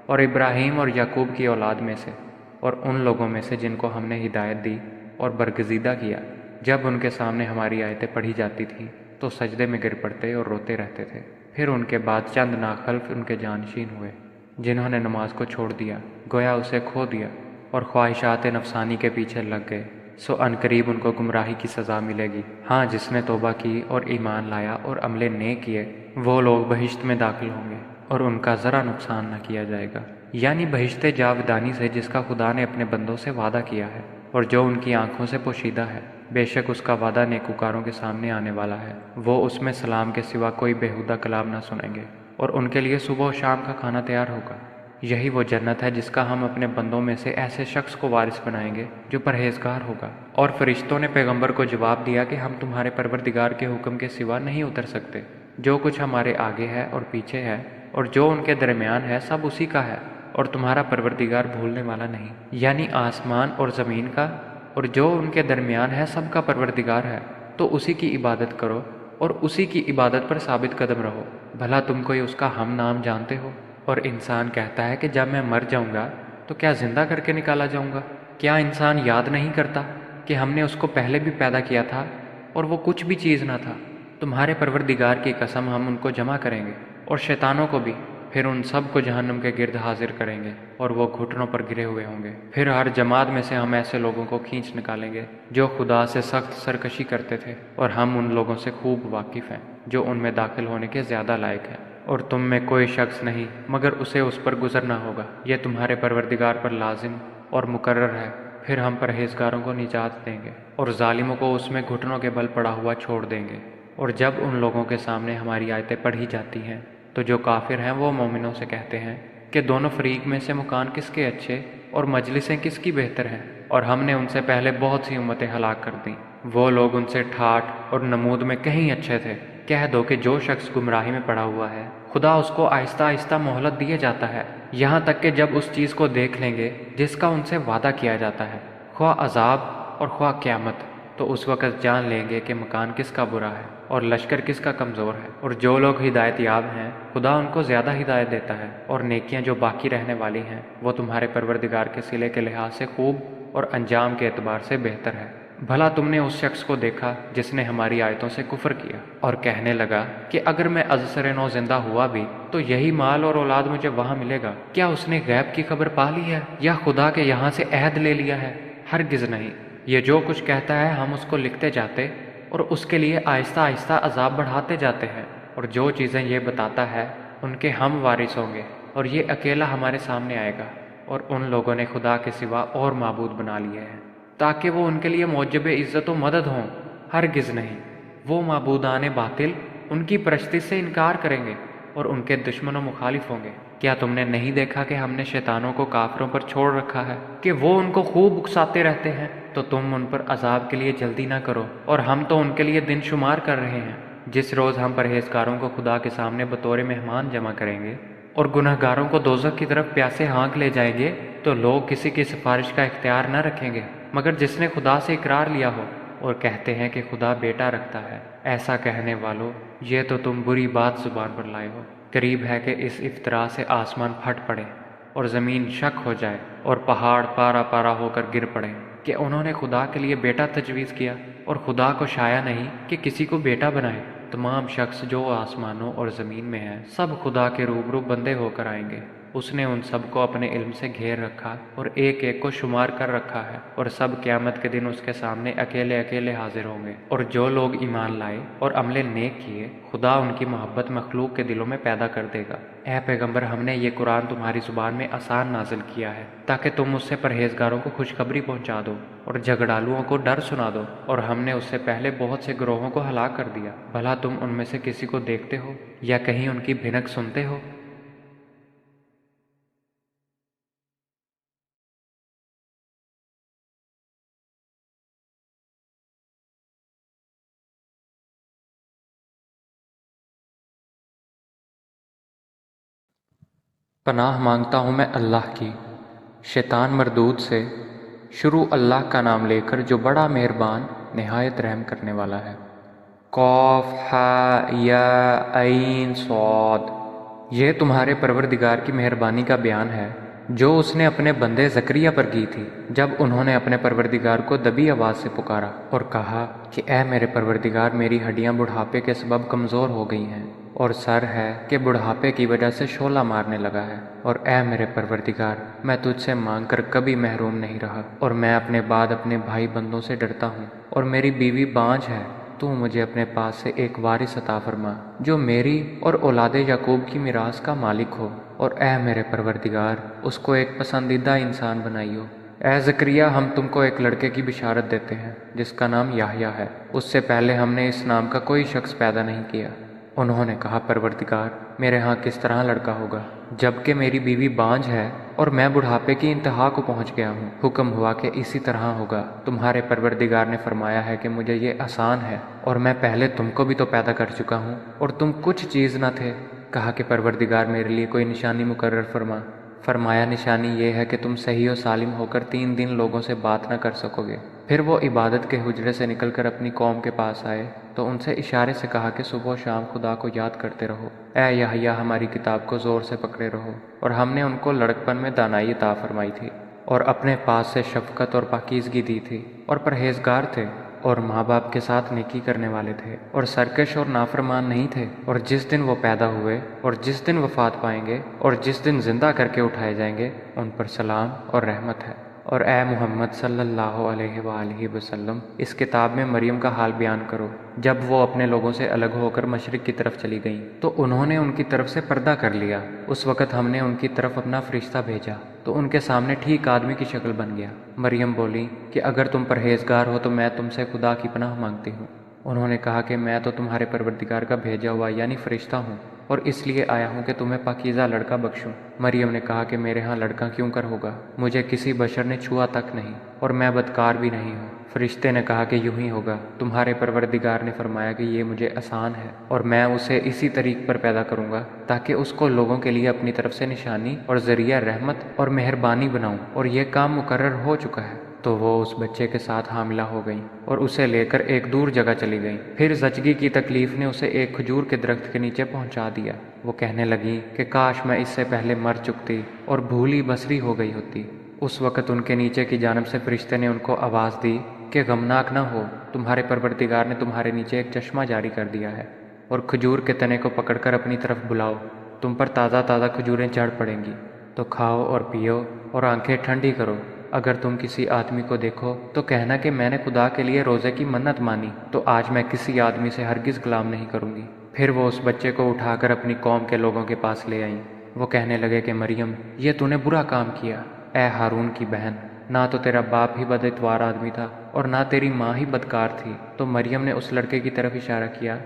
Speaker 1: اور ابراہیم اور یعقوب کی اولاد میں سے، اور ان لوگوں میں سے جن کو ہم نے ہدایت دی اور برگزیدہ کیا۔ جب ان کے سامنے ہماری آیتیں پڑھی جاتی تھیں تو سجدے میں گر پڑتے اور روتے رہتے تھے۔ پھر ان کے بعد چند ناخلف ان کے جانشین ہوئے جنہوں نے نماز کو چھوڑ دیا، گویا اسے کھو دیا، اور خواہشات نفسانی کے پیچھے لگ گئے، سو عنقریب ان کو گمراہی کی سزا ملے گی۔ ہاں جس نے توبہ کی اور ایمان لایا اور عمل نیک کیے وہ لوگ بہشت میں داخل ہوں گے، اور ان کا ذرا نقصان نہ کیا جائے گا، یعنی بہشت جاودانی سے جس کا خدا نے اپنے بندوں سے وعدہ کیا ہے، اور جو ان کی آنکھوں سے پوشیدہ ہے۔ بے شک اس کا وعدہ نیکوکاروں کے سامنے آنے والا ہے، وہ اس میں سلام کے سوا کوئی بیہودہ کلام نہ سنیں گے، اور ان کے لیے صبح و شام کا کھانا تیار ہوگا۔ یہی وہ جنت ہے جس کا ہم اپنے بندوں میں سے ایسے شخص کو وارث بنائیں گے جو پرہیزگار ہوگا۔ اور فرشتوں نے پیغمبر کو جواب دیا کہ ہم تمہارے پروردگار کے حکم کے سوا نہیں اتر سکتے، جو کچھ ہمارے آگے ہے اور پیچھے ہے اور جو ان کے درمیان ہے سب اسی کا ہے، اور تمہارا پروردگار بھولنے والا نہیں۔ یعنی آسمان اور زمین کا اور جو ان کے درمیان ہے سب کا پروردگار ہے، تو اسی کی عبادت کرو اور اسی کی عبادت پر ثابت قدم رہو۔ بھلا تم کوئی اس کا ہم نام جانتے ہو؟ اور انسان کہتا ہے کہ جب میں مر جاؤں گا تو کیا زندہ کر کے نکالا جاؤں گا؟ کیا انسان یاد نہیں کرتا کہ ہم نے اس کو پہلے بھی پیدا کیا تھا اور وہ کچھ بھی چیز نہ تھا؟ تمہارے پروردگار کی قسم ہم ان کو جمع کریں گے اور شیطانوں کو بھی، پھر ان سب کو جہنم کے گرد حاضر کریں گے اور وہ گھٹنوں پر گرے ہوئے ہوں گے۔ پھر ہر جماعت میں سے ہم ایسے لوگوں کو کھینچ نکالیں گے جو خدا سے سخت سرکشی کرتے تھے، اور ہم ان لوگوں سے خوب واقف ہیں جو ان میں داخل ہونے کے زیادہ لائق ہیں۔ اور تم میں کوئی شخص نہیں مگر اسے اس پر گزرنا ہوگا، یہ تمہارے پروردگار پر لازم اور مقرر ہے۔ پھر ہم پرہیزگاروں کو نجات دیں گے اور ظالموں کو اس میں گھٹنوں کے بل پڑا ہوا چھوڑ دیں گے۔ اور جب ان لوگوں کے سامنے ہماری آیتیں پڑھی جاتی ہیں تو جو کافر ہیں وہ مومنوں سے کہتے ہیں کہ دونوں فریق میں سے مکان کس کے اچھے اور مجلسیں کس کی بہتر ہیں، اور ہم نے ان سے پہلے بہت سی امتیں ہلاک کر دیں، وہ لوگ ان سے ٹھاٹھ اور نمود میں کہیں اچھے تھے۔ کہہ دو کہ جو شخص گمراہی میں پڑا ہوا ہے خدا اس کو آہستہ آہستہ مہلت دیے جاتا ہے، یہاں تک کہ جب اس چیز کو دیکھ لیں گے جس کا ان سے وعدہ کیا جاتا ہے، خواہ عذاب اور خواہ قیامت، تو اس وقت جان لیں گے کہ مکان کس کا برا ہے اور لشکر کس کا کمزور ہے۔ اور جو لوگ ہدایت یاب ہیں خدا ان کو زیادہ ہدایت دیتا ہے، اور نیکیاں جو باقی رہنے والی ہیں وہ تمہارے پروردگار کے صلے کے لحاظ سے خوب اور انجام کے اعتبار سے بہتر ہے۔ بھلا تم نے اس شخص کو دیکھا جس نے ہماری آیتوں سے کفر کیا اور کہنے لگا کہ اگر میں ازسر نو زندہ ہوا بھی تو یہی مال اور اولاد مجھے وہاں ملے گا؟ کیا اس نے غیب کی خبر پا لی ہے یا خدا کے یہاں سے عہد لے لیا ہے؟ ہرگز نہیں، یہ جو کچھ کہتا ہے ہم اس کو لکھتے جاتے اور اس کے لیے آہستہ آہستہ عذاب بڑھاتے جاتے ہیں، اور جو چیزیں یہ بتاتا ہے ان کے ہم وارث ہوں گے، اور یہ اکیلا ہمارے سامنے آئے گا۔ اور ان لوگوں نے خدا کے سوا اور معبود بنا لیے ہیں تاکہ وہ ان کے لیے موجب عزت و مدد ہوں، ہرگز نہیں، وہ معبودان باطل ان کی پرستی سے انکار کریں گے اور ان کے دشمن و مخالف ہوں گے۔ کیا تم نے نہیں دیکھا کہ ہم نے شیطانوں کو کافروں پر چھوڑ رکھا ہے کہ وہ ان کو خوب اکساتے رہتے ہیں؟ تو تم ان پر عذاب کے لیے جلدی نہ کرو، اور ہم تو ان کے لیے دن شمار کر رہے ہیں۔ جس روز ہم پرہیزگاروں کو خدا کے سامنے بطور مہمان جمع کریں گے اور گنہگاروں کو دوزخ کی طرف پیاسے ہانک لے جائیں گے، تو لوگ کسی کی سفارش کا اختیار نہ رکھیں گے مگر جس نے خدا سے اقرار لیا ہو، اور کہتے ہیں کہ خدا بیٹا رکھتا ہے۔ ایسا کہنے والو، یہ تو تم بری بات زبان پر لائے ہو۔ قریب ہے کہ اس افطرا سے آسمان پھٹ پڑے اور زمین شک ہو جائے اور پہاڑ پارا پارا ہو کر گر پڑے کہ انہوں نے خدا کے لیے بیٹا تجویز کیا، اور خدا کو شایع نہیں کہ کسی کو بیٹا بنائے۔ تمام شخص جو آسمانوں اور زمین میں ہیں سب خدا کے روبرو بندے ہو کر آئیں گے۔ اس نے ان سب کو اپنے علم سے گھیر رکھا اور ایک ایک کو شمار کر رکھا ہے، اور سب قیامت کے دن اس کے سامنے اکیلے اکیلے حاضر ہوں گے۔ اور جو لوگ ایمان لائے اور عمل نیک کیے خدا ان کی محبت مخلوق کے دلوں میں پیدا کر دے گا۔ اے پیغمبر، ہم نے یہ قرآن تمہاری زبان میں آسان نازل کیا ہے تاکہ تم اس سے پرہیزگاروں کو خوشخبری پہنچا دو اور جھگڑالوؤں کو ڈر سنا دو، اور ہم نے اس سے پہلے بہت سے گروہوں کو ہلاک کر دیا۔ بھلا تم ان میں سے کسی کو دیکھتے ہو یا کہیں ان کی بھنک سنتے ہو؟ پناہ مانگتا ہوں میں اللہ کی شیطان مردود سے، شروع اللہ کا نام لے کر جو بڑا مہربان نہایت رحم کرنے والا ہے۔ قاف ہا یا عین صاد، یہ تمہارے پروردگار کی مہربانی کا بیان ہے جو اس نے اپنے بندے زکریا پر کی تھی جب انہوں نے اپنے پروردگار کو دبی آواز سے پکارا اور کہا کہ اے میرے پروردگار، میری ہڈیاں بڑھاپے کے سبب کمزور ہو گئی ہیں، اور سر ہے کہ بڑھاپے کی وجہ سے شعلہ مارنے لگا ہے، اور اے میرے پروردگار، میں تجھ سے مانگ کر کبھی محروم نہیں رہا، اور میں اپنے بعد اپنے بھائی بندوں سے ڈرتا ہوں، اور میری بیوی بانجھ ہے۔ تو مجھے اپنے پاس سے ایک وارث عطا فرما جو میری اور اولاد یعقوب کی میراث کا مالک ہو، اور اے میرے پروردگار، اس کو ایک پسندیدہ انسان بنائیو۔ اے زکریا، ہم تم کو ایک لڑکے کی بشارت دیتے ہیں جس کا نام یحییٰ ہے، اس سے پہلے ہم نے اس نام کا کوئی شخص پیدا نہیں کیا۔ انہوں نے کہا، پروردگار، میرے ہاں کس طرح لڑکا ہوگا جبکہ میری بیوی بانجھ ہے اور میں بڑھاپے کی انتہا کو پہنچ گیا ہوں؟ حکم ہوا کہ اسی طرح ہوگا۔ تمہارے پروردگار نے فرمایا ہے کہ مجھے یہ آسان ہے، اور میں پہلے تم کو بھی تو پیدا کر چکا ہوں اور تم کچھ چیز نہ تھے۔ کہا کہ پروردگار، میرے لیے کوئی نشانی مقرر فرما۔ فرمایا، نشانی یہ ہے کہ تم صحیح و سالم ہو کر 3 دن لوگوں سے بات نہ کر سکو گے۔ پھر وہ عبادت کے حجرے سے نکل کر اپنی قوم کے پاس آئے تو ان سے اشارے سے کہا کہ صبح و شام خدا کو یاد کرتے رہو۔ اے یحییٰ، ہماری کتاب کو زور سے پکڑے رہو۔ اور ہم نے ان کو لڑکپن میں دانائی عطا فرمائی تھی، اور اپنے پاس سے شفقت اور پاکیزگی دی تھی، اور پرہیزگار تھے، اور ماں باپ کے ساتھ نیکی کرنے والے تھے، اور سرکش اور نافرمان نہیں تھے۔ اور جس دن وہ پیدا ہوئے اور جس دن وفات پائیں گے اور جس دن زندہ کر کے اٹھائے جائیں گے، ان پر سلام اور رحمت ہے۔ اور اے محمد صلی اللہ علیہ وآلہ وسلم اس کتاب میں مریم کا حال بیان کرو جب وہ اپنے لوگوں سے الگ ہو کر مشرق کی طرف چلی گئیں تو انہوں نے ان کی طرف سے پردہ کر لیا۔ اس وقت ہم نے ان کی طرف اپنا فرشتہ بھیجا تو ان کے سامنے ٹھیک آدمی کی شکل بن گیا۔ مریم بولی کہ اگر تم پرہیزگار ہو تو میں تم سے خدا کی پناہ مانگتی ہوں۔ انہوں نے کہا کہ میں تو تمہارے پروردگار کا بھیجا ہوا یعنی فرشتہ ہوں اور اس لیے آیا ہوں کہ تمہیں پاکیزہ لڑکا بخشوں۔ مریم نے کہا کہ میرے ہاں لڑکا کیوں کر ہوگا، مجھے کسی بشر نے چھوا تک نہیں اور میں بدکار بھی نہیں ہوں۔ فرشتے نے کہا کہ یوں ہی ہوگا، تمہارے پروردگار نے فرمایا کہ یہ مجھے آسان ہے اور میں اسے اسی طریق پر پیدا کروں گا تاکہ اس کو لوگوں کے لیے اپنی طرف سے نشانی اور ذریعہ رحمت اور مہربانی بناؤں، اور یہ کام مقرر ہو چکا ہے۔ تو وہ اس بچے کے ساتھ حاملہ ہو گئیں اور اسے لے کر ایک دور جگہ چلی گئیں۔ پھر زچگی کی تکلیف نے اسے ایک کھجور کے درخت کے نیچے پہنچا دیا۔ وہ کہنے لگیں کہ کاش میں اس سے پہلے مر چکتی اور بھولی بسری ہو گئی ہوتی۔ اس وقت ان کے نیچے کی جانب سے فرشتے نے ان کو آواز دی کہ غمناک نہ ہو، تمہارے پروردگار نے تمہارے نیچے ایک چشمہ جاری کر دیا ہے اور کھجور کے تنے کو پکڑ کر اپنی طرف بلاؤ، تم پر تازہ تازہ کھجوریں جھڑ پڑیں گی، تو کھاؤ اور پیو اور آنکھیں ٹھنڈی کرو۔ اگر تم کسی آدمی کو دیکھو تو کہنا کہ میں نے خدا کے لیے روزے کی منت مانی، تو آج میں کسی آدمی سے ہرگز غلام نہیں کروں گی۔ پھر وہ اس بچے کو اٹھا کر اپنی قوم کے لوگوں کے پاس لے آئیں۔ وہ کہنے لگے کہ مریم یہ تو نے برا کام کیا، اے ہارون کی بہن، نہ تو تیرا باپ ہی بد اتوار آدمی تھا اور نہ تیری ماں ہی بدکار تھی۔ تو مریم نے اس لڑکے کی طرف اشارہ کیا۔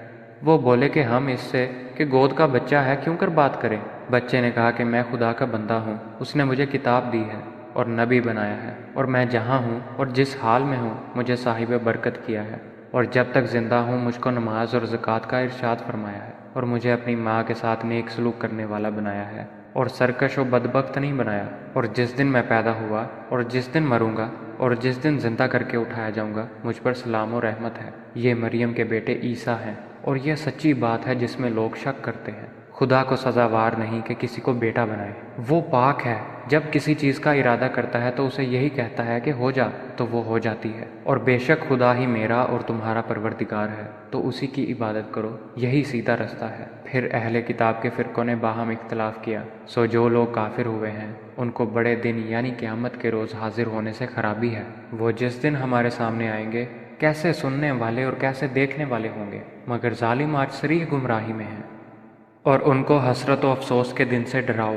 Speaker 1: وہ بولے کہ ہم اس سے کہ گود کا بچہ ہے کیوں کر بات کریں۔ بچے نے کہا کہ میں خدا کا بندہ ہوں، اس نے مجھے کتاب دی ہے اور نبی بنایا ہے، اور میں جہاں ہوں اور جس حال میں ہوں مجھے صاحب برکت کیا ہے، اور جب تک زندہ ہوں مجھ کو نماز اور زکوٰۃ کا ارشاد فرمایا ہے، اور مجھے اپنی ماں کے ساتھ نیک سلوک کرنے والا بنایا ہے اور سرکش و بدبخت نہیں بنایا، اور جس دن میں پیدا ہوا اور جس دن مروں گا اور جس دن زندہ کر کے اٹھایا جاؤں گا مجھ پر سلام و رحمت ہے۔ یہ مریم کے بیٹے عیسیٰ ہیں، اور یہ سچی بات ہے جس میں لوگ شک کرتے ہیں۔ خدا کو سزاوار نہیں کہ کسی کو بیٹا بنائے، وہ پاک ہے، جب کسی چیز کا ارادہ کرتا ہے تو اسے یہی کہتا ہے کہ ہو جا تو وہ ہو جاتی ہے۔ اور بے شک خدا ہی میرا اور تمہارا پروردگار ہے، تو اسی کی عبادت کرو، یہی سیدھا رستہ ہے۔ پھر اہل کتاب کے فرقوں نے باہم اختلاف کیا، سو جو لوگ کافر ہوئے ہیں ان کو بڑے دن یعنی قیامت کے روز حاضر ہونے سے خرابی ہے۔ وہ جس دن ہمارے سامنے آئیں گے کیسے سننے والے اور کیسے دیکھنے والے ہوں گے، مگر ظالم آج صریح گمراہی میں ہیں۔ اور ان کو حسرت و افسوس کے دن سے ڈراؤ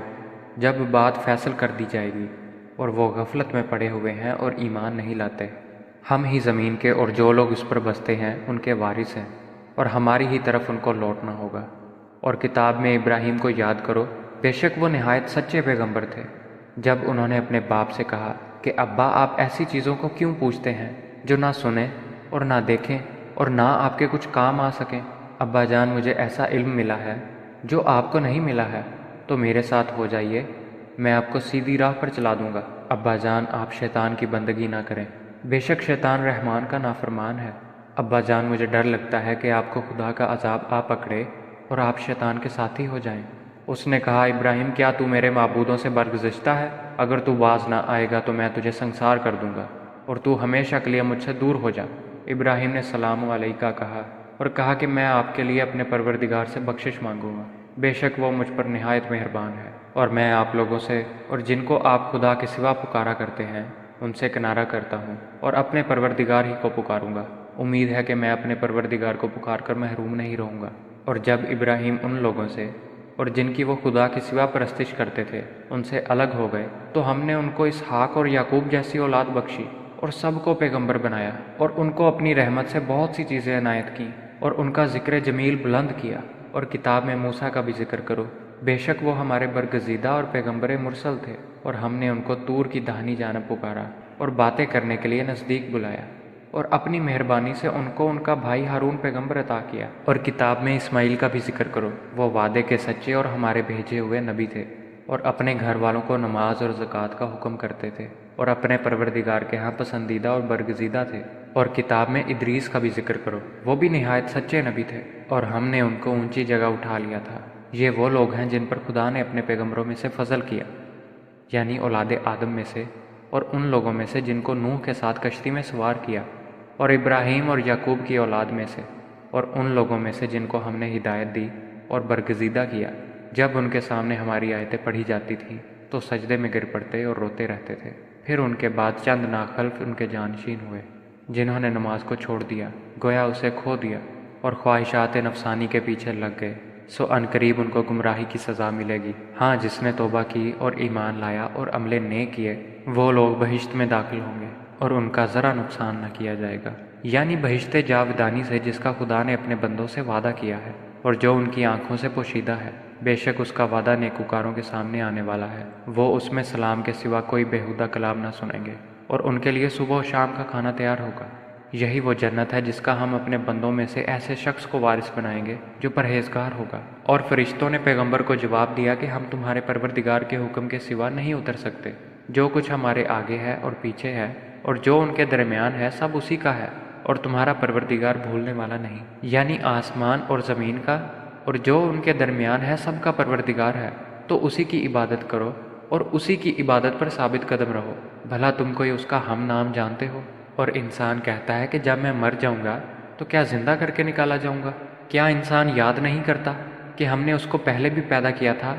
Speaker 1: جب بات فیصل کر دی جائے گی اور وہ غفلت میں پڑے ہوئے ہیں اور ایمان نہیں لاتے۔ ہم ہی زمین کے اور جو لوگ اس پر بستے ہیں ان کے وارث ہیں، اور ہماری ہی طرف ان کو لوٹنا ہوگا۔ اور کتاب میں ابراہیم کو یاد کرو، بے شک وہ نہایت سچے پیغمبر تھے۔ جب انہوں نے اپنے باپ سے کہا کہ ابا آپ ایسی چیزوں کو کیوں پوچھتے ہیں جو نہ سنیں اور نہ دیکھیں اور نہ آپ کے کچھ کام آ سکیں؟ ابا جان مجھے ایسا علم ملا ہے جو آپ کو نہیں ملا ہے، تو میرے ساتھ ہو جائیے، میں آپ کو سیدھی راہ پر چلا دوں گا۔ ابا جان آپ شیطان کی بندگی نہ کریں، بے شک شیطان رحمان کا نافرمان ہے۔ ابا جان مجھے ڈر لگتا ہے کہ آپ کو خدا کا عذاب آ پکڑے اور آپ شیطان کے ساتھی ہو جائیں۔ اس نے کہا ابراہیم کیا تو میرے معبودوں سے برگزشتہ ہے؟ اگر تو باز نہ آئے گا تو میں تجھے سنسار کر دوں گا اور تو ہمیشہ کے لیے مجھ سے دور ہو جا۔ ابراہیم نے سلام علیکہ کہا اور کہا کہ میں آپ کے لیے اپنے پروردگار سے بخشش مانگوں گا، بے شک وہ مجھ پر نہایت مہربان ہے۔ اور میں آپ لوگوں سے اور جن کو آپ خدا کے سوا پکارا کرتے ہیں ان سے کنارہ کرتا ہوں اور اپنے پروردگار ہی کو پکاروں گا۔ امید ہے کہ میں اپنے پروردگار کو پکار کر محروم نہیں رہوں گا۔ اور جب ابراہیم ان لوگوں سے اور جن کی وہ خدا کی سوا پرستش کرتے تھے ان سے الگ ہو گئے تو ہم نے ان کو اسحاق اور یعقوب جیسی اولاد بخشی اور سب کو پیغمبر بنایا، اور ان کو اپنی رحمت سے بہت سی چیزیں عنایت کیں اور ان کا ذکر جمیل بلند کیا۔ اور کتاب میں موسیٰ کا بھی ذکر کرو، بے شک وہ ہمارے برگزیدہ اور پیغمبر مرسل تھے، اور ہم نے ان کو طور کی داہنی جانب پکارا اور باتیں کرنے کے لیے نزدیک بلایا، اور اپنی مہربانی سے ان کو ان کا بھائی ہارون پیغمبر عطا کیا۔ اور کتاب میں اسماعیل کا بھی ذکر کرو، وہ وعدے کے سچے اور ہمارے بھیجے ہوئے نبی تھے، اور اپنے گھر والوں کو نماز اور زکوٰۃ کا حکم کرتے تھے، اور اپنے پروردگار کے ہاں پسندیدہ اور برگزیدہ تھے۔ اور کتاب میں ادریس کا بھی ذکر کرو، وہ بھی نہایت سچے نبی تھے، اور ہم نے ان کو اونچی جگہ اٹھا لیا تھا۔ یہ وہ لوگ ہیں جن پر خدا نے اپنے پیغمبروں میں سے فضل کیا، یعنی اولاد آدم میں سے، اور ان لوگوں میں سے جن کو نوح کے ساتھ کشتی میں سوار کیا، اور ابراہیم اور یعقوب کی اولاد میں سے، اور ان لوگوں میں سے جن کو ہم نے ہدایت دی اور برگزیدہ کیا۔ جب ان کے سامنے ہماری آیتیں پڑھی جاتی تھیں تو سجدے میں گر پڑتے اور روتے رہتے تھے۔ پھر ان کے بعد چند ناخلف ان کے جانشین ہوئے جنہوں نے نماز کو چھوڑ دیا، گویا اسے کھو دیا اور خواہشات نفسانی کے پیچھے لگ گئے، سو عنقریب ان کو گمراہی کی سزا ملے گی۔ ہاں، جس نے توبہ کی اور ایمان لایا اور عمل نیک کیے، وہ لوگ بہشت میں داخل ہوں گے اور ان کا ذرا نقصان نہ کیا جائے گا، یعنی بہشت جاودانی سے جس کا خدا نے اپنے بندوں سے وعدہ کیا ہے اور جو ان کی آنکھوں سے پوشیدہ ہے۔ بے شک اس کا وعدہ نیکوکاروں کے سامنے آنے والا ہے، وہ اس میں سلام کے سوا کوئی بیہودہ کلام نہ سنیں گے، اور ان کے لیے صبح و شام کا کھانا تیار ہوگا۔ یہی وہ جنت ہے جس کا ہم اپنے بندوں میں سے ایسے شخص کو وارث بنائیں گے جو پرہیزگار ہوگا۔ اور فرشتوں نے پیغمبر کو جواب دیا کہ ہم تمہارے پروردگار کے حکم کے سوا نہیں اتر سکتے، جو کچھ ہمارے آگے ہے اور پیچھے ہے اور جو ان کے درمیان ہے سب اسی کا ہے، اور تمہارا پروردگار بھولنے والا نہیں، یعنی آسمان اور زمین کا اور جو ان کے درمیان ہے سب کا پروردگار ہے، تو اسی کی عبادت کرو اور اسی کی عبادت پر ثابت قدم رہو۔ بھلا تم کوئی اس کا ہم نام جانتے ہو؟ اور انسان کہتا ہے کہ جب میں مر جاؤں گا تو کیا زندہ کر کے نکالا جاؤں گا؟ کیا انسان یاد نہیں کرتا کہ ہم نے اس کو پہلے بھی پیدا کیا تھا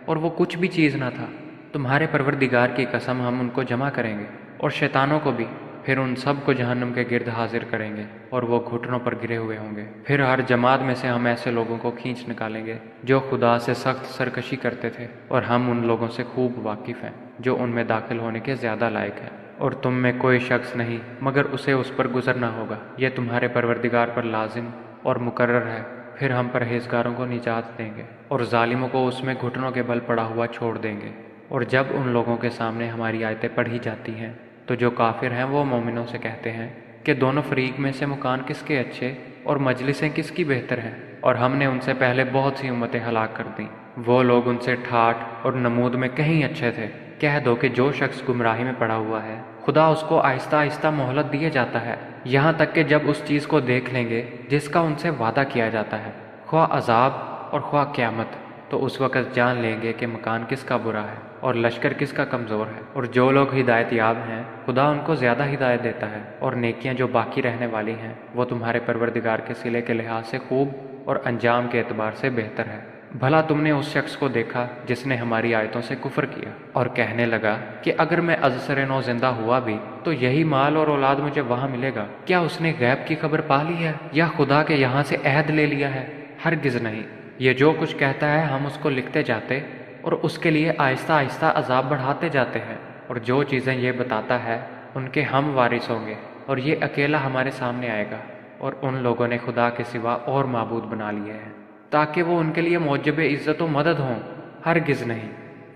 Speaker 1: اور وہ کچھ بھی چیز نہ تھا؟ تمہارے پروردگار کی قسم ہم ان کو جمع کریں گے اور شیطانوں کو بھی، پھر ان سب کو جہنم کے گرد حاضر کریں گے اور وہ گھٹنوں پر گرے ہوئے ہوں گے۔ پھر ہر جماعت میں سے ہم ایسے لوگوں کو کھینچ نکالیں گے جو خدا سے سخت سرکشی کرتے تھے، اور ہم ان لوگوں سے خوب واقف ہیں جو ان میں داخل ہونے کے زیادہ لائق ہیں، اور تم میں کوئی شخص نہیں مگر اسے اس پر گزرنا ہوگا۔ یہ تمہارے پروردگار پر لازم اور مقرر ہے۔ پھر ہم پرہیزگاروں کو نجات دیں گے اور ظالموں کو اس میں گھٹنوں کے بل پڑا ہوا چھوڑ دیں گے۔ اور جب ان لوگوں کے سامنے ہماری آیتیں پڑھی جاتی ہیں تو جو کافر ہیں وہ مومنوں سے کہتے ہیں کہ دونوں فریق میں سے مکان کس کے اچھے اور مجلسیں کس کی بہتر ہیں، اور ہم نے ان سے پہلے بہت سی امتیں ہلاک کر دیں، وہ لوگ ان سے ٹھاٹھ اور نمود میں کہیں اچھے تھے۔ کہہ دو کہ جو شخص گمراہی میں پڑا ہوا ہے خدا اس کو آہستہ آہستہ مہلت دیے جاتا ہے، یہاں تک کہ جب اس چیز کو دیکھ لیں گے جس کا ان سے وعدہ کیا جاتا ہے، خواہ عذاب اور خواہ قیامت، تو اس وقت جان لیں گے کہ مکان کس کا برا ہے اور لشکر کس کا کمزور ہے۔ اور جو لوگ ہدایت یاب ہیں خدا ان کو زیادہ ہدایت دیتا ہے، اور نیکیاں جو باقی رہنے والی ہیں وہ تمہارے پروردگار کے صلے کے لحاظ سے خوب اور انجام کے اعتبار سے بہتر ہے۔ بھلا تم نے اس شخص کو دیکھا جس نے ہماری آیتوں سے کفر کیا اور کہنے لگا کہ اگر میں ازسر نو زندہ ہوا بھی تو یہی مال اور اولاد مجھے وہاں ملے گا؟ کیا اس نے غیب کی خبر پا لی ہے یا خدا کے یہاں سے عہد لے لیا ہے؟ ہرگز نہیں۔ یہ جو کچھ کہتا ہے ہم اس کو لکھتے جاتے اور اس کے لیے آہستہ آہستہ عذاب بڑھاتے جاتے ہیں، اور جو چیزیں یہ بتاتا ہے ان کے ہم وارث ہوں گے، اور یہ اکیلا ہمارے سامنے آئے گا۔ اور ان لوگوں نے خدا کے سوا اور معبود بنا لیے ہیں تاکہ وہ ان کے لیے موجب عزت و مدد ہوں۔ ہرگز نہیں،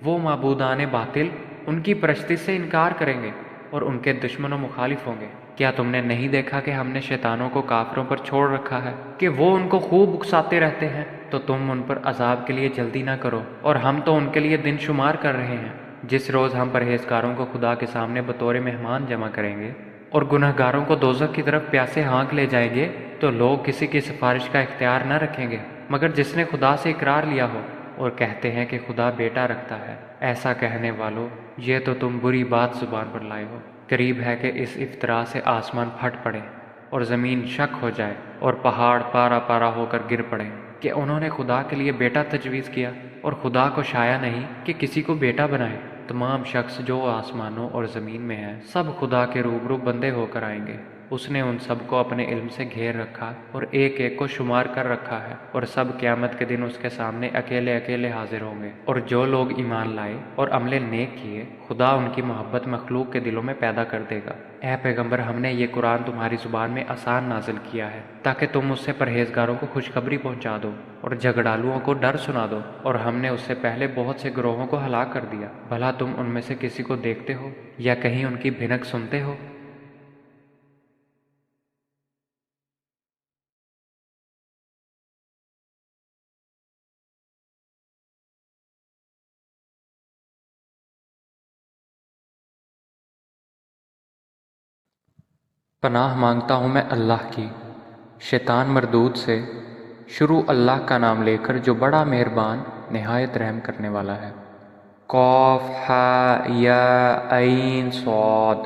Speaker 1: وہ معبودان باطل ان کی پرستی سے انکار کریں گے اور ان کے دشمن و مخالف ہوں گے۔ کیا تم نے نہیں دیکھا کہ ہم نے شیطانوں کو کافروں پر چھوڑ رکھا ہے کہ وہ ان کو خوب اکساتے رہتے ہیں؟ تو تم ان پر عذاب کے لیے جلدی نہ کرو، اور ہم تو ان کے لیے دن شمار کر رہے ہیں۔ جس روز ہم پرہیزگاروں کو خدا کے سامنے بطور مہمان جمع کریں گے اور گنہگاروں کو دوزخ کی طرف پیاسے ہانک لے جائیں گے، تو لوگ کسی کی سفارش کا اختیار نہ رکھیں گے مگر جس نے خدا سے اقرار لیا ہو، اور کہتے ہیں کہ خدا بیٹا رکھتا ہے۔ ایسا کہنے والو، یہ تو تم بری بات زبان پر لائے ہو۔ قریب ہے کہ اس افطرا سے آسمان پھٹ پڑے اور زمین شک ہو جائے اور پہاڑ پارا پارا ہو کر گر پڑے، کہ انہوں نے خدا کے لیے بیٹا تجویز کیا، اور خدا کو شایع نہیں کہ کسی کو بیٹا بنائے۔ تمام شخص جو آسمانوں اور زمین میں ہیں سب خدا کے روبرو بندے ہو کر آئیں گے۔ اس نے ان سب کو اپنے علم سے گھیر رکھا اور ایک ایک کو شمار کر رکھا ہے، اور سب قیامت کے دن اس کے سامنے اکیلے اکیلے حاضر ہوں گے۔ اور جو لوگ ایمان لائے اور عمل نیک کیے خدا ان کی محبت مخلوق کے دلوں میں پیدا کر دے گا۔ اے پیغمبر، ہم نے یہ قرآن تمہاری زبان میں آسان نازل کیا ہے تاکہ تم اس سے پرہیزگاروں کو خوشخبری پہنچا دو اور جھگڑالوؤں کو ڈر سنا دو، اور ہم نے اس سے پہلے بہت سے گروہوں کو ہلاک کر دیا۔ بھلا تم ان میں سے کسی کو دیکھتے ہو یا کہیں ان کی بھنک سنتے ہو؟ پناہ مانگتا ہوں میں اللہ کی شیطان مردود سے۔ شروع اللہ کا نام لے کر جو بڑا مہربان نہایت رحم کرنے والا ہے۔ قاف ہا یا عین صاد۔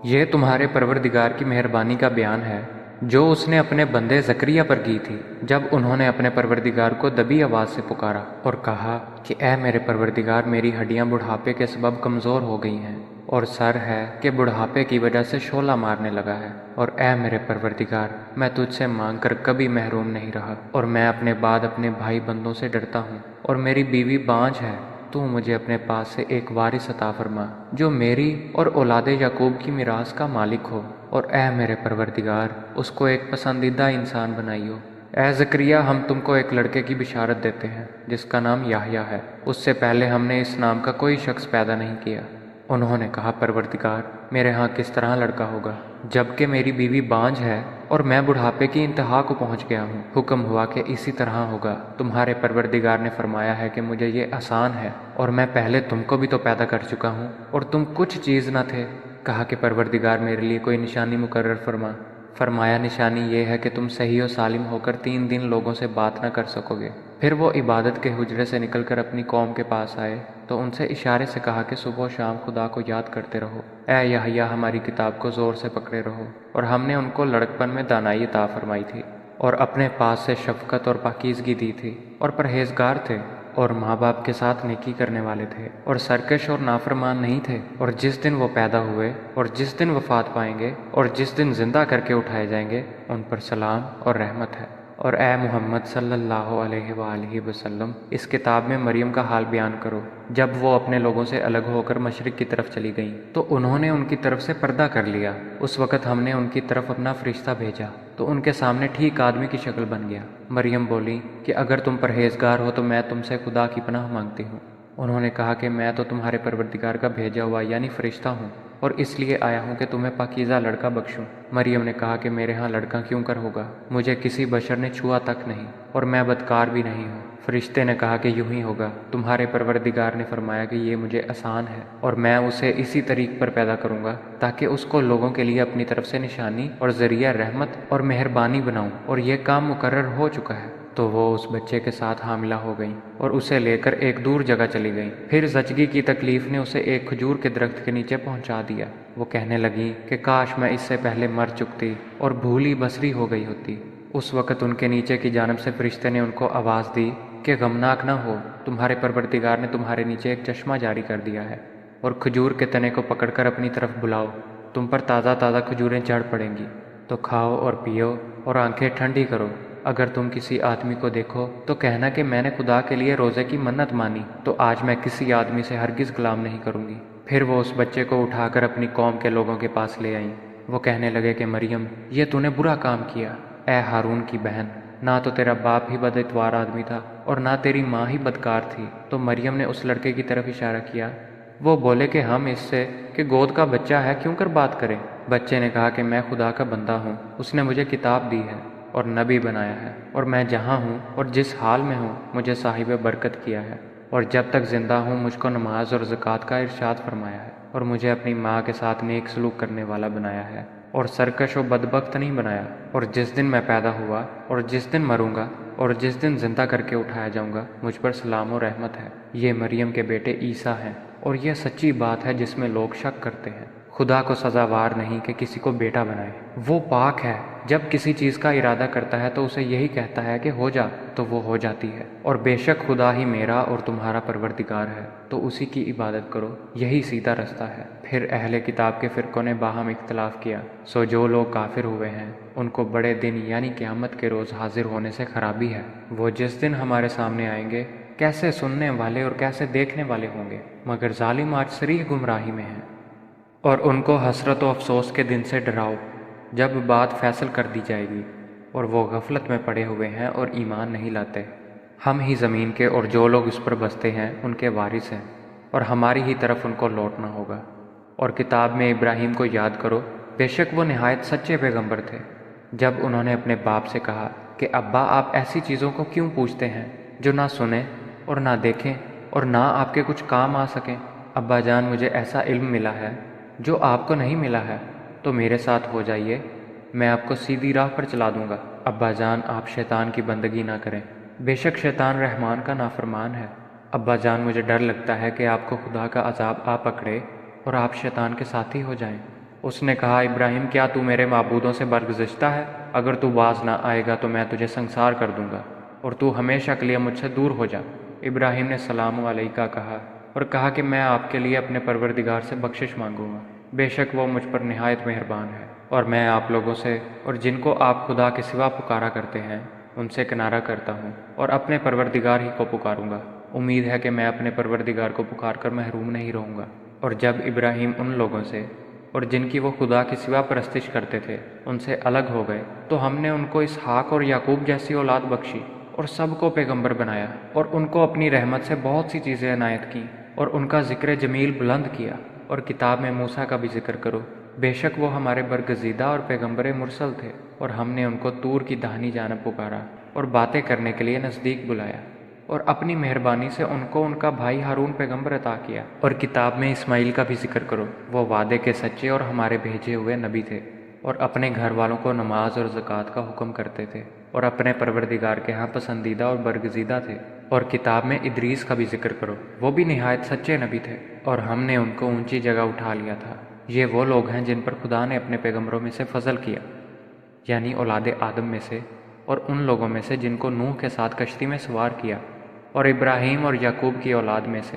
Speaker 1: یہ تمہارے پروردگار کی مہربانی کا بیان ہے جو اس نے اپنے بندے زکریا پر کی تھی جب انہوں نے اپنے پروردگار کو دبی آواز سے پکارا اور کہا کہ اے میرے پروردگار، میری ہڈیاں بڑھاپے کے سبب کمزور ہو گئی ہیں اور سر ہے کہ بڑھاپے کی وجہ سے شعلہ مارنے لگا ہے، اور اے میرے پروردگار، میں تجھ سے مانگ کر کبھی محروم نہیں رہا، اور میں اپنے بعد اپنے بھائی بندوں سے ڈرتا ہوں، اور میری بیوی بانجھ ہے۔ تو مجھے اپنے پاس سے ایک وارث عطا فرما جو میری اور اولاد یعقوب کی میراث کا مالک ہو، اور اے میرے پروردگار، اس کو ایک پسندیدہ انسان بنائیو۔ اے زکریا، ہم تم کو ایک لڑکے کی بشارت دیتے ہیں جس کا نام یحییٰ ہے، اس سے پہلے ہم نے اس نام کا کوئی شخص پیدا نہیں کیا۔ انہوں نے کہا، پروردگار، میرے ہاں کس طرح لڑکا ہوگا جبکہ میری بیوی بانجھ ہے اور میں بڑھاپے کی انتہا کو پہنچ گیا ہوں؟ حکم ہوا کہ اسی طرح ہوگا۔ تمہارے پروردگار نے فرمایا ہے کہ مجھے یہ آسان ہے، اور میں پہلے تم کو بھی تو پیدا کر چکا ہوں اور تم کچھ چیز نہ تھے۔ کہا کہ پروردگار میرے لیے کوئی نشانی مقرر فرما۔ فرمایا، نشانی یہ ہے کہ تم صحیح و سالم ہو کر 3 دن لوگوں سے بات نہ کر سکو گے۔ پھر وہ عبادت کے حجرے سے نکل کر اپنی قوم کے پاس آئے تو ان سے اشارے سے کہا کہ صبح و شام خدا کو یاد کرتے رہو۔ اے یحییٰ، ہماری کتاب کو زور سے پکڑے رہو، اور ہم نے ان کو لڑکپن میں دانائی عطا فرمائی تھی، اور اپنے پاس سے شفقت اور پاکیزگی دی تھی، اور پرہیزگار تھے، اور ماں باپ کے ساتھ نیکی کرنے والے تھے، اور سرکش اور نافرمان نہیں تھے۔ اور جس دن وہ پیدا ہوئے اور جس دن وفات پائیں گے اور جس دن زندہ کر کے اٹھائے جائیں گے، ان پر سلام اور رحمت ہے۔ اور اے محمد صلی اللہ علیہ وآلہ وسلم، اس کتاب میں مریم کا حال بیان کرو۔ جب وہ اپنے لوگوں سے الگ ہو کر مشرق کی طرف چلی گئیں تو انہوں نے ان کی طرف سے پردہ کر لیا۔ اس وقت ہم نے ان کی طرف اپنا فرشتہ بھیجا تو ان کے سامنے ٹھیک آدمی کی شکل بن گیا۔ مریم بولی کہ اگر تم پرہیزگار ہو تو میں تم سے خدا کی پناہ مانگتی ہوں۔ انہوں نے کہا کہ میں تو تمہارے پروردگار کا بھیجا ہوا یعنی فرشتہ ہوں، اور اس لیے آیا ہوں کہ تمہیں پاکیزہ لڑکا بخشوں۔ مریم نے کہا کہ میرے ہاں لڑکا کیوں کر ہوگا؟ مجھے کسی بشر نے چھوا تک نہیں، اور میں بدکار بھی نہیں ہوں۔ فرشتے نے کہا کہ یوں ہی ہوگا، تمہارے پروردگار نے فرمایا کہ یہ مجھے آسان ہے، اور میں اسے اسی طریق پر پیدا کروں گا تاکہ اس کو لوگوں کے لیے اپنی طرف سے نشانی اور ذریعہ رحمت اور مہربانی بناؤں، اور یہ کام مقرر ہو چکا ہے۔ تو وہ اس بچے کے ساتھ حاملہ ہو گئیں اور اسے لے کر ایک دور جگہ چلی گئیں۔ پھر زچگی کی تکلیف نے اسے ایک کھجور کے درخت کے نیچے پہنچا دیا۔ وہ کہنے لگیں کہ کاش میں اس سے پہلے مر چکتی اور بھولی بصری ہو گئی ہوتی۔ اس وقت ان کے نیچے کی جانب سے فرشتے نے ان کو آواز دی کہ غمناک نہ ہو، تمہارے پروردگار نے تمہارے نیچے ایک چشمہ جاری کر دیا ہے، اور کھجور کے تنے کو پکڑ کر اپنی طرف بلاؤ، تم پر تازہ تازہ کھجوریں جھڑ پڑیں گی، تو کھاؤ اور پیو اور آنکھیں ٹھنڈی کرو۔ اگر تم کسی آدمی کو دیکھو تو کہنا کہ میں نے خدا کے لیے روزے کی منت مانی، تو آج میں کسی آدمی سے ہرگز کلام نہیں کروں گی۔ پھر وہ اس بچے کو اٹھا کر اپنی قوم کے لوگوں کے پاس لے آئیں۔ وہ کہنے لگے کہ مریم، یہ تو نے برا کام کیا۔ اے ہارون کی بہن، نہ تو تیرا باپ ہی بد اتوار آدمی تھا اور نہ تیری ماں ہی بدکار تھی۔ تو مریم نے اس لڑکے کی طرف اشارہ کیا۔ وہ بولے کہ ہم اس سے کہ گود کا بچہ ہے کیوں کر بات کریں؟ بچے نے کہا کہ میں خدا کا بندہ ہوں، اس نے مجھے کتاب دی ہے اور نبی بنایا ہے، اور میں جہاں ہوں اور جس حال میں ہوں مجھے صاحب برکت کیا ہے، اور جب تک زندہ ہوں مجھ کو نماز اور زکوٰۃ کا ارشاد فرمایا ہے، اور مجھے اپنی ماں کے ساتھ نیک سلوک کرنے والا بنایا ہے، اور سرکش و بدبخت نہیں بنایا۔ اور جس دن میں پیدا ہوا اور جس دن مروں گا اور جس دن زندہ کر کے اٹھایا جاؤں گا، مجھ پر سلام و رحمت ہے۔ یہ مریم کے بیٹے عیسیٰ ہیں، اور یہ سچی بات ہے جس میں لوگ شک کرتے ہیں۔ خدا کو سزاوار نہیں کہ کسی کو بیٹا بنائے۔ وہ پاک ہے، جب کسی چیز کا ارادہ کرتا ہے تو اسے یہی کہتا ہے کہ ہو جا، تو وہ ہو جاتی ہے۔ اور بے شک خدا ہی میرا اور تمہارا پروردگار ہے، تو اسی کی عبادت کرو، یہی سیدھا رستہ ہے۔ پھر اہل کتاب کے فرقوں نے باہم اختلاف کیا، سو جو لوگ کافر ہوئے ہیں ان کو بڑے دن یعنی قیامت کے روز حاضر ہونے سے خرابی ہے۔ وہ جس دن ہمارے سامنے آئیں گے کیسے سننے والے اور کیسے دیکھنے والے ہوں گے، مگر ظالم آج صریح گمراہی میں ہیں۔ اور ان کو حسرت و افسوس کے دن سے ڈراؤ جب بات فیصل کر دی جائے گی، اور وہ غفلت میں پڑے ہوئے ہیں اور ایمان نہیں لاتے۔ ہم ہی زمین کے اور جو لوگ اس پر بستے ہیں ان کے وارث ہیں، اور ہماری ہی طرف ان کو لوٹنا ہوگا۔ اور کتاب میں ابراہیم کو یاد کرو، بے شک وہ نہایت سچے پیغمبر تھے۔ جب انہوں نے اپنے باپ سے کہا کہ ابا، آپ ایسی چیزوں کو کیوں پوچھتے ہیں جو نہ سنیں اور نہ دیکھیں اور نہ آپ کے کچھ کام آ سکیں؟ ابا جان، مجھے ایسا علم ملا ہے جو آپ کو نہیں ملا ہے، تو میرے ساتھ ہو جائیے، میں آپ کو سیدھی راہ پر چلا دوں گا۔ ابا جان، آپ شیطان کی بندگی نہ کریں، بے شک شیطان رحمان کا نافرمان ہے۔ ابا جان، مجھے ڈر لگتا ہے کہ آپ کو خدا کا عذاب آ پکڑے اور آپ شیطان کے ساتھی ہو جائیں۔ اس نے کہا، ابراہیم، کیا تو میرے معبودوں سے برگزشتہ ہے؟ اگر تو باز نہ آئے گا تو میں تجھے سنسار کر دوں گا، اور تو ہمیشہ کے لیے مجھ سے دور ہو جا۔ ابراہیم نے سلام علیکہ کہا اور کہا کہ میں آپ کے لیے اپنے پروردگار سے بخشش مانگوں گا، بے شک وہ مجھ پر نہایت مہربان ہے، اور میں آپ لوگوں سے اور جن کو آپ خدا کے سوا پکارا کرتے ہیں ان سے کنارہ کرتا ہوں اور اپنے پروردگار ہی کو پکاروں گا۔ امید ہے کہ میں اپنے پروردگار کو پکار کر محروم نہیں رہوں گا۔ اور جب ابراہیم ان لوگوں سے اور جن کی وہ خدا کے سوا پرستش کرتے تھے ان سے الگ ہو گئے تو ہم نے ان کو اسحاق اور یعقوب جیسی اولاد بخشی اور سب کو پیغمبر بنایا، اور ان کو اپنی رحمت سے بہت سی چیزیں عنایت کیں اور ان کا ذکر جمیل بلند کیا۔ اور کتاب میں موسیٰ کا بھی ذکر کرو، بے شک وہ ہمارے برگزیدہ اور پیغمبر مرسل تھے، اور ہم نے ان کو طور کی داہنی جانب پکارا اور باتیں کرنے کے لیے نزدیک بلایا، اور اپنی مہربانی سے ان کو ان کا بھائی ہارون پیغمبر عطا کیا۔ اور کتاب میں اسماعیل کا بھی ذکر کرو، وہ وعدے کے سچے اور ہمارے بھیجے ہوئے نبی تھے، اور اپنے گھر والوں کو نماز اور زکوٰۃ کا حکم کرتے تھے، اور اپنے پروردگار کے ہاں پسندیدہ اور برگزیدہ تھے۔ اور کتاب میں ادریس کا بھی ذکر کرو، وہ بھی نہایت سچے نبی تھے، اور ہم نے ان کو اونچی جگہ اٹھا لیا تھا۔ یہ وہ لوگ ہیں جن پر خدا نے اپنے پیغمبروں میں سے فضل کیا، یعنی اولاد آدم میں سے، اور ان لوگوں میں سے جن کو نوح کے ساتھ کشتی میں سوار کیا، اور ابراہیم اور یعقوب کی اولاد میں سے،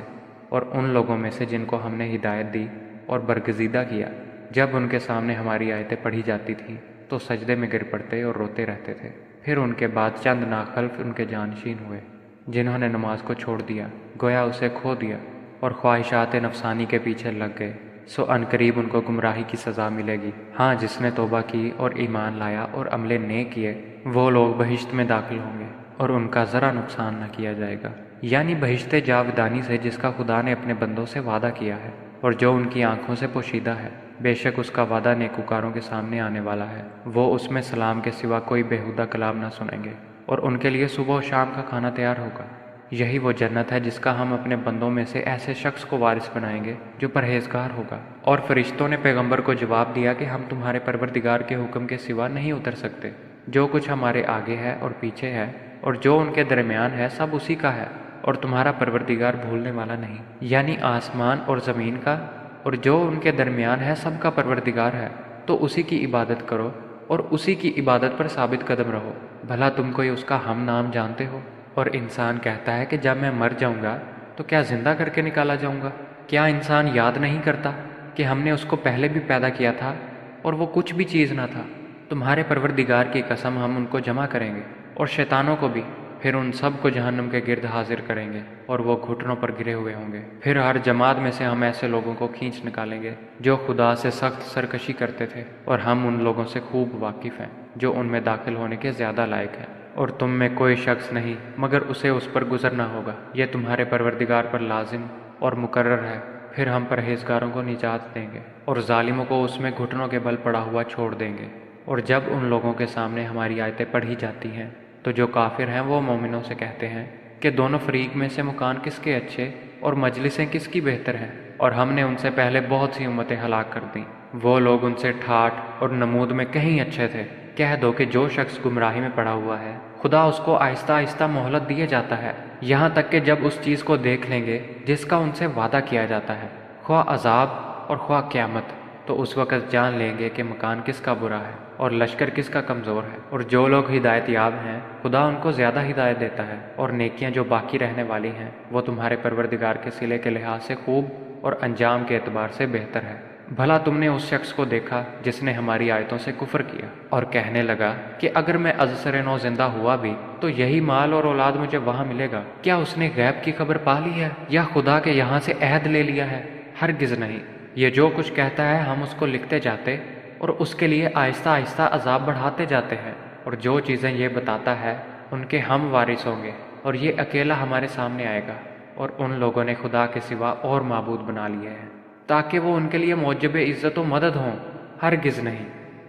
Speaker 1: اور ان لوگوں میں سے جن کو ہم نے ہدایت دی اور برگزیدہ کیا۔ جب ان کے سامنے ہماری آیتیں پڑھی جاتی تھیں تو سجدے میں گر پڑتے اور روتے رہتے تھے۔ پھر ان کے بعد چند ناخلف ان کے جانشین ہوئے جنہوں نے نماز کو چھوڑ دیا، گویا اسے کھو دیا، اور خواہشات نفسانی کے پیچھے لگ گئے، سو عنقریب ان کو گمراہی کی سزا ملے گی۔ ہاں، جس نے توبہ کی اور ایمان لایا اور عمل نیک کیے وہ لوگ بہشت میں داخل ہوں گے، اور ان کا ذرا نقصان نہ کیا جائے گا، یعنی بہشت جاودانی سے جس کا خدا نے اپنے بندوں سے وعدہ کیا ہے، اور جو ان کی آنکھوں سے پوشیدہ ہے۔ بے شک اس کا وعدہ نیکوکاروں کے سامنے آنے والا ہے، وہ اس میں سلام کے سوا کوئی بیہودہ کلام نہ سنیں گے، اور ان کے لیے صبح و شام کا کھانا تیار ہوگا۔ یہی وہ جنت ہے جس کا ہم اپنے بندوں میں سے ایسے شخص کو وارث بنائیں گے جو پرہیزگار ہوگا۔ اور فرشتوں نے پیغمبر کو جواب دیا کہ ہم تمہارے پروردگار کے حکم کے سوا نہیں اتر سکتے، جو کچھ ہمارے آگے ہے اور پیچھے ہے اور جو ان کے درمیان ہے سب اسی کا ہے، اور تمہارا پروردگار بھولنے والا نہیں، یعنی آسمان اور زمین کا اور جو ان کے درمیان ہے سب کا پروردگار ہے، تو اسی کی عبادت کرو اور اسی کی عبادت پر ثابت قدم رہو۔ بھلا تم کوئی اس کا ہم نام جانتے ہو؟ اور انسان کہتا ہے کہ جب میں مر جاؤں گا تو کیا زندہ کر کے نکالا جاؤں گا؟ کیا انسان یاد نہیں کرتا کہ ہم نے اس کو پہلے بھی پیدا کیا تھا اور وہ کچھ بھی چیز نہ تھا؟ تمہارے پروردگار کی قسم ہم ان کو جمع کریں گے اور شیطانوں کو بھی، پھر ان سب کو جہنم کے گرد حاضر کریں گے اور وہ گھٹنوں پر گرے ہوئے ہوں گے۔ پھر ہر جماعت میں سے ہم ایسے لوگوں کو کھینچ نکالیں گے جو خدا سے سخت سرکشی کرتے تھے، اور ہم ان لوگوں سے خوب واقف ہیں جو ان میں داخل ہونے کے زیادہ لائق ہیں۔ اور تم میں کوئی شخص نہیں مگر اسے اس پر گزرنا ہوگا، یہ تمہارے پروردگار پر لازم اور مقرر ہے۔ پھر ہم پرہیزگاروں کو نجات دیں گے اور ظالموں کو اس میں گھٹنوں کے بل پڑا ہوا چھوڑ دیں گے۔ اور جب ان لوگوں کے سامنے ہماری آیتیں پڑھی جاتی ہیں تو جو کافر ہیں وہ مومنوں سے کہتے ہیں کہ دونوں فریق میں سے مکان کس کے اچھے اور مجلسیں کس کی بہتر ہیں، اور ہم نے ان سے پہلے بہت سی امتیں ہلاک کر دیں، وہ لوگ ان سے ٹھاٹھ اور نمود میں کہیں اچھے تھے۔ کہہ دو کہ جو شخص گمراہی میں پڑا ہوا ہے خدا اس کو آہستہ آہستہ مہلت دیے جاتا ہے، یہاں تک کہ جب اس چیز کو دیکھ لیں گے جس کا ان سے وعدہ کیا جاتا ہے، خواہ عذاب اور خواہ قیامت، تو اس وقت جان لیں گے کہ مکان کس کا برا ہے اور لشکر کس کا کمزور ہے۔ اور جو لوگ ہدایت یاب ہیں خدا ان کو زیادہ ہدایت دیتا ہے، اور نیکیاں جو باقی رہنے والی ہیں وہ تمہارے پروردگار کے صلے کے لحاظ سے خوب اور انجام کے اعتبار سے بہتر ہے۔ بھلا تم نے اس شخص کو دیکھا جس نے ہماری آیتوں سے کفر کیا اور کہنے لگا کہ اگر میں ازسر نو زندہ ہوا بھی تو یہی مال اور اولاد مجھے وہاں ملے گا؟ کیا اس نے غیب کی خبر پا لی ہے یا خدا کے یہاں سے عہد لے لیا ہے؟ ہرگز نہیں، یہ جو کچھ کہتا ہے ہم اس کو لکھتے جاتے اور اس کے لیے آہستہ آہستہ عذاب بڑھاتے جاتے ہیں، اور جو چیزیں یہ بتاتا ہے ان کے ہم وارث ہوں گے، اور یہ اکیلا ہمارے سامنے آئے گا۔ اور ان لوگوں نے خدا کے سوا اور معبود بنا لیے ہیں تاکہ وہ ان کے لیے موجب عزت و مدد ہوں، ہرگز نہیں،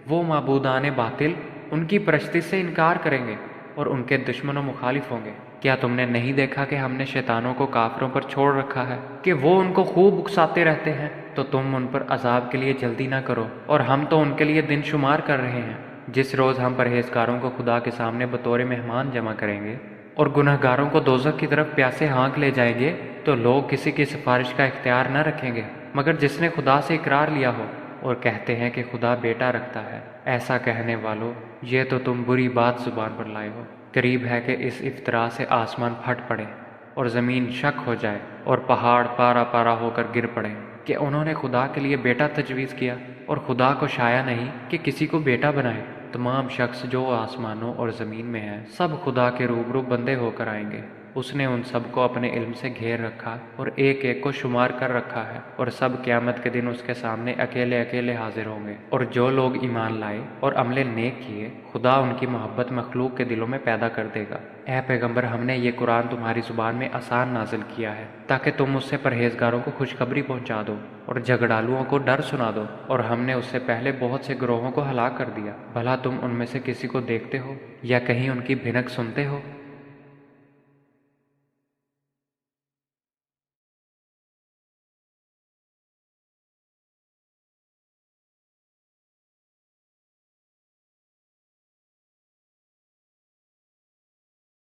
Speaker 1: وہ معبودان باطل ان کی پرستی سے انکار کریں گے اور ان کے دشمن و مخالف ہوں گے۔ کیا تم نے نہیں دیکھا کہ ہم نے شیطانوں کو کافروں پر چھوڑ رکھا ہے کہ وہ ان کو خوب اکساتے رہتے ہیں؟ تو تم ان پر عذاب کے لیے جلدی نہ کرو، اور ہم تو ان کے لیے دن شمار کر رہے ہیں۔ جس روز ہم پرہیزگاروں کو خدا کے سامنے بطور مہمان جمع کریں گے اور گنہگاروں کو دوزخ کی طرف پیاسے ہانک لے جائیں گے تو لوگ کسی کی سفارش کا اختیار نہ رکھیں گے مگر جس نے خدا سے اقرار لیا ہو، اور کہتے ہیں کہ خدا بیٹا رکھتا ہے۔ ایسا کہنے والو، یہ تو تم بری بات زبان پر لائے ہو، قریب ہے کہ اس افطرا سے آسمان پھٹ پڑے اور زمین شک ہو جائے اور پہاڑ پارا پارا ہو کر گر پڑے کہ انہوں نے خدا کے لیے بیٹا تجویز کیا، اور خدا کو شایع نہیں کہ کسی کو بیٹا بنائے۔ تمام شخص جو آسمانوں اور زمین میں ہیں سب خدا کے روبرو بندے ہو کر آئیں گے۔ اس نے ان سب کو اپنے علم سے گھیر رکھا اور ایک ایک کو شمار کر رکھا ہے، اور سب قیامت کے دن اس کے سامنے اکیلے اکیلے حاضر ہوں گے۔ اور جو لوگ ایمان لائے اور عمل نیک کیے، خدا ان کی محبت مخلوق کے دلوں میں پیدا کر دے گا۔ اے پیغمبر، ہم نے یہ قرآن تمہاری زبان میں آسان نازل کیا ہے تاکہ تم اس سے پرہیزگاروں کو خوشخبری پہنچا دو اور جھگڑالوؤں کو ڈر سنا دو، اور ہم نے اس سے پہلے بہت سے گروہوں کو ہلاک کر دیا۔ بھلا تم ان میں سے کسی کو دیکھتے ہو یا کہیں ان کی بھنک سنتے ہو؟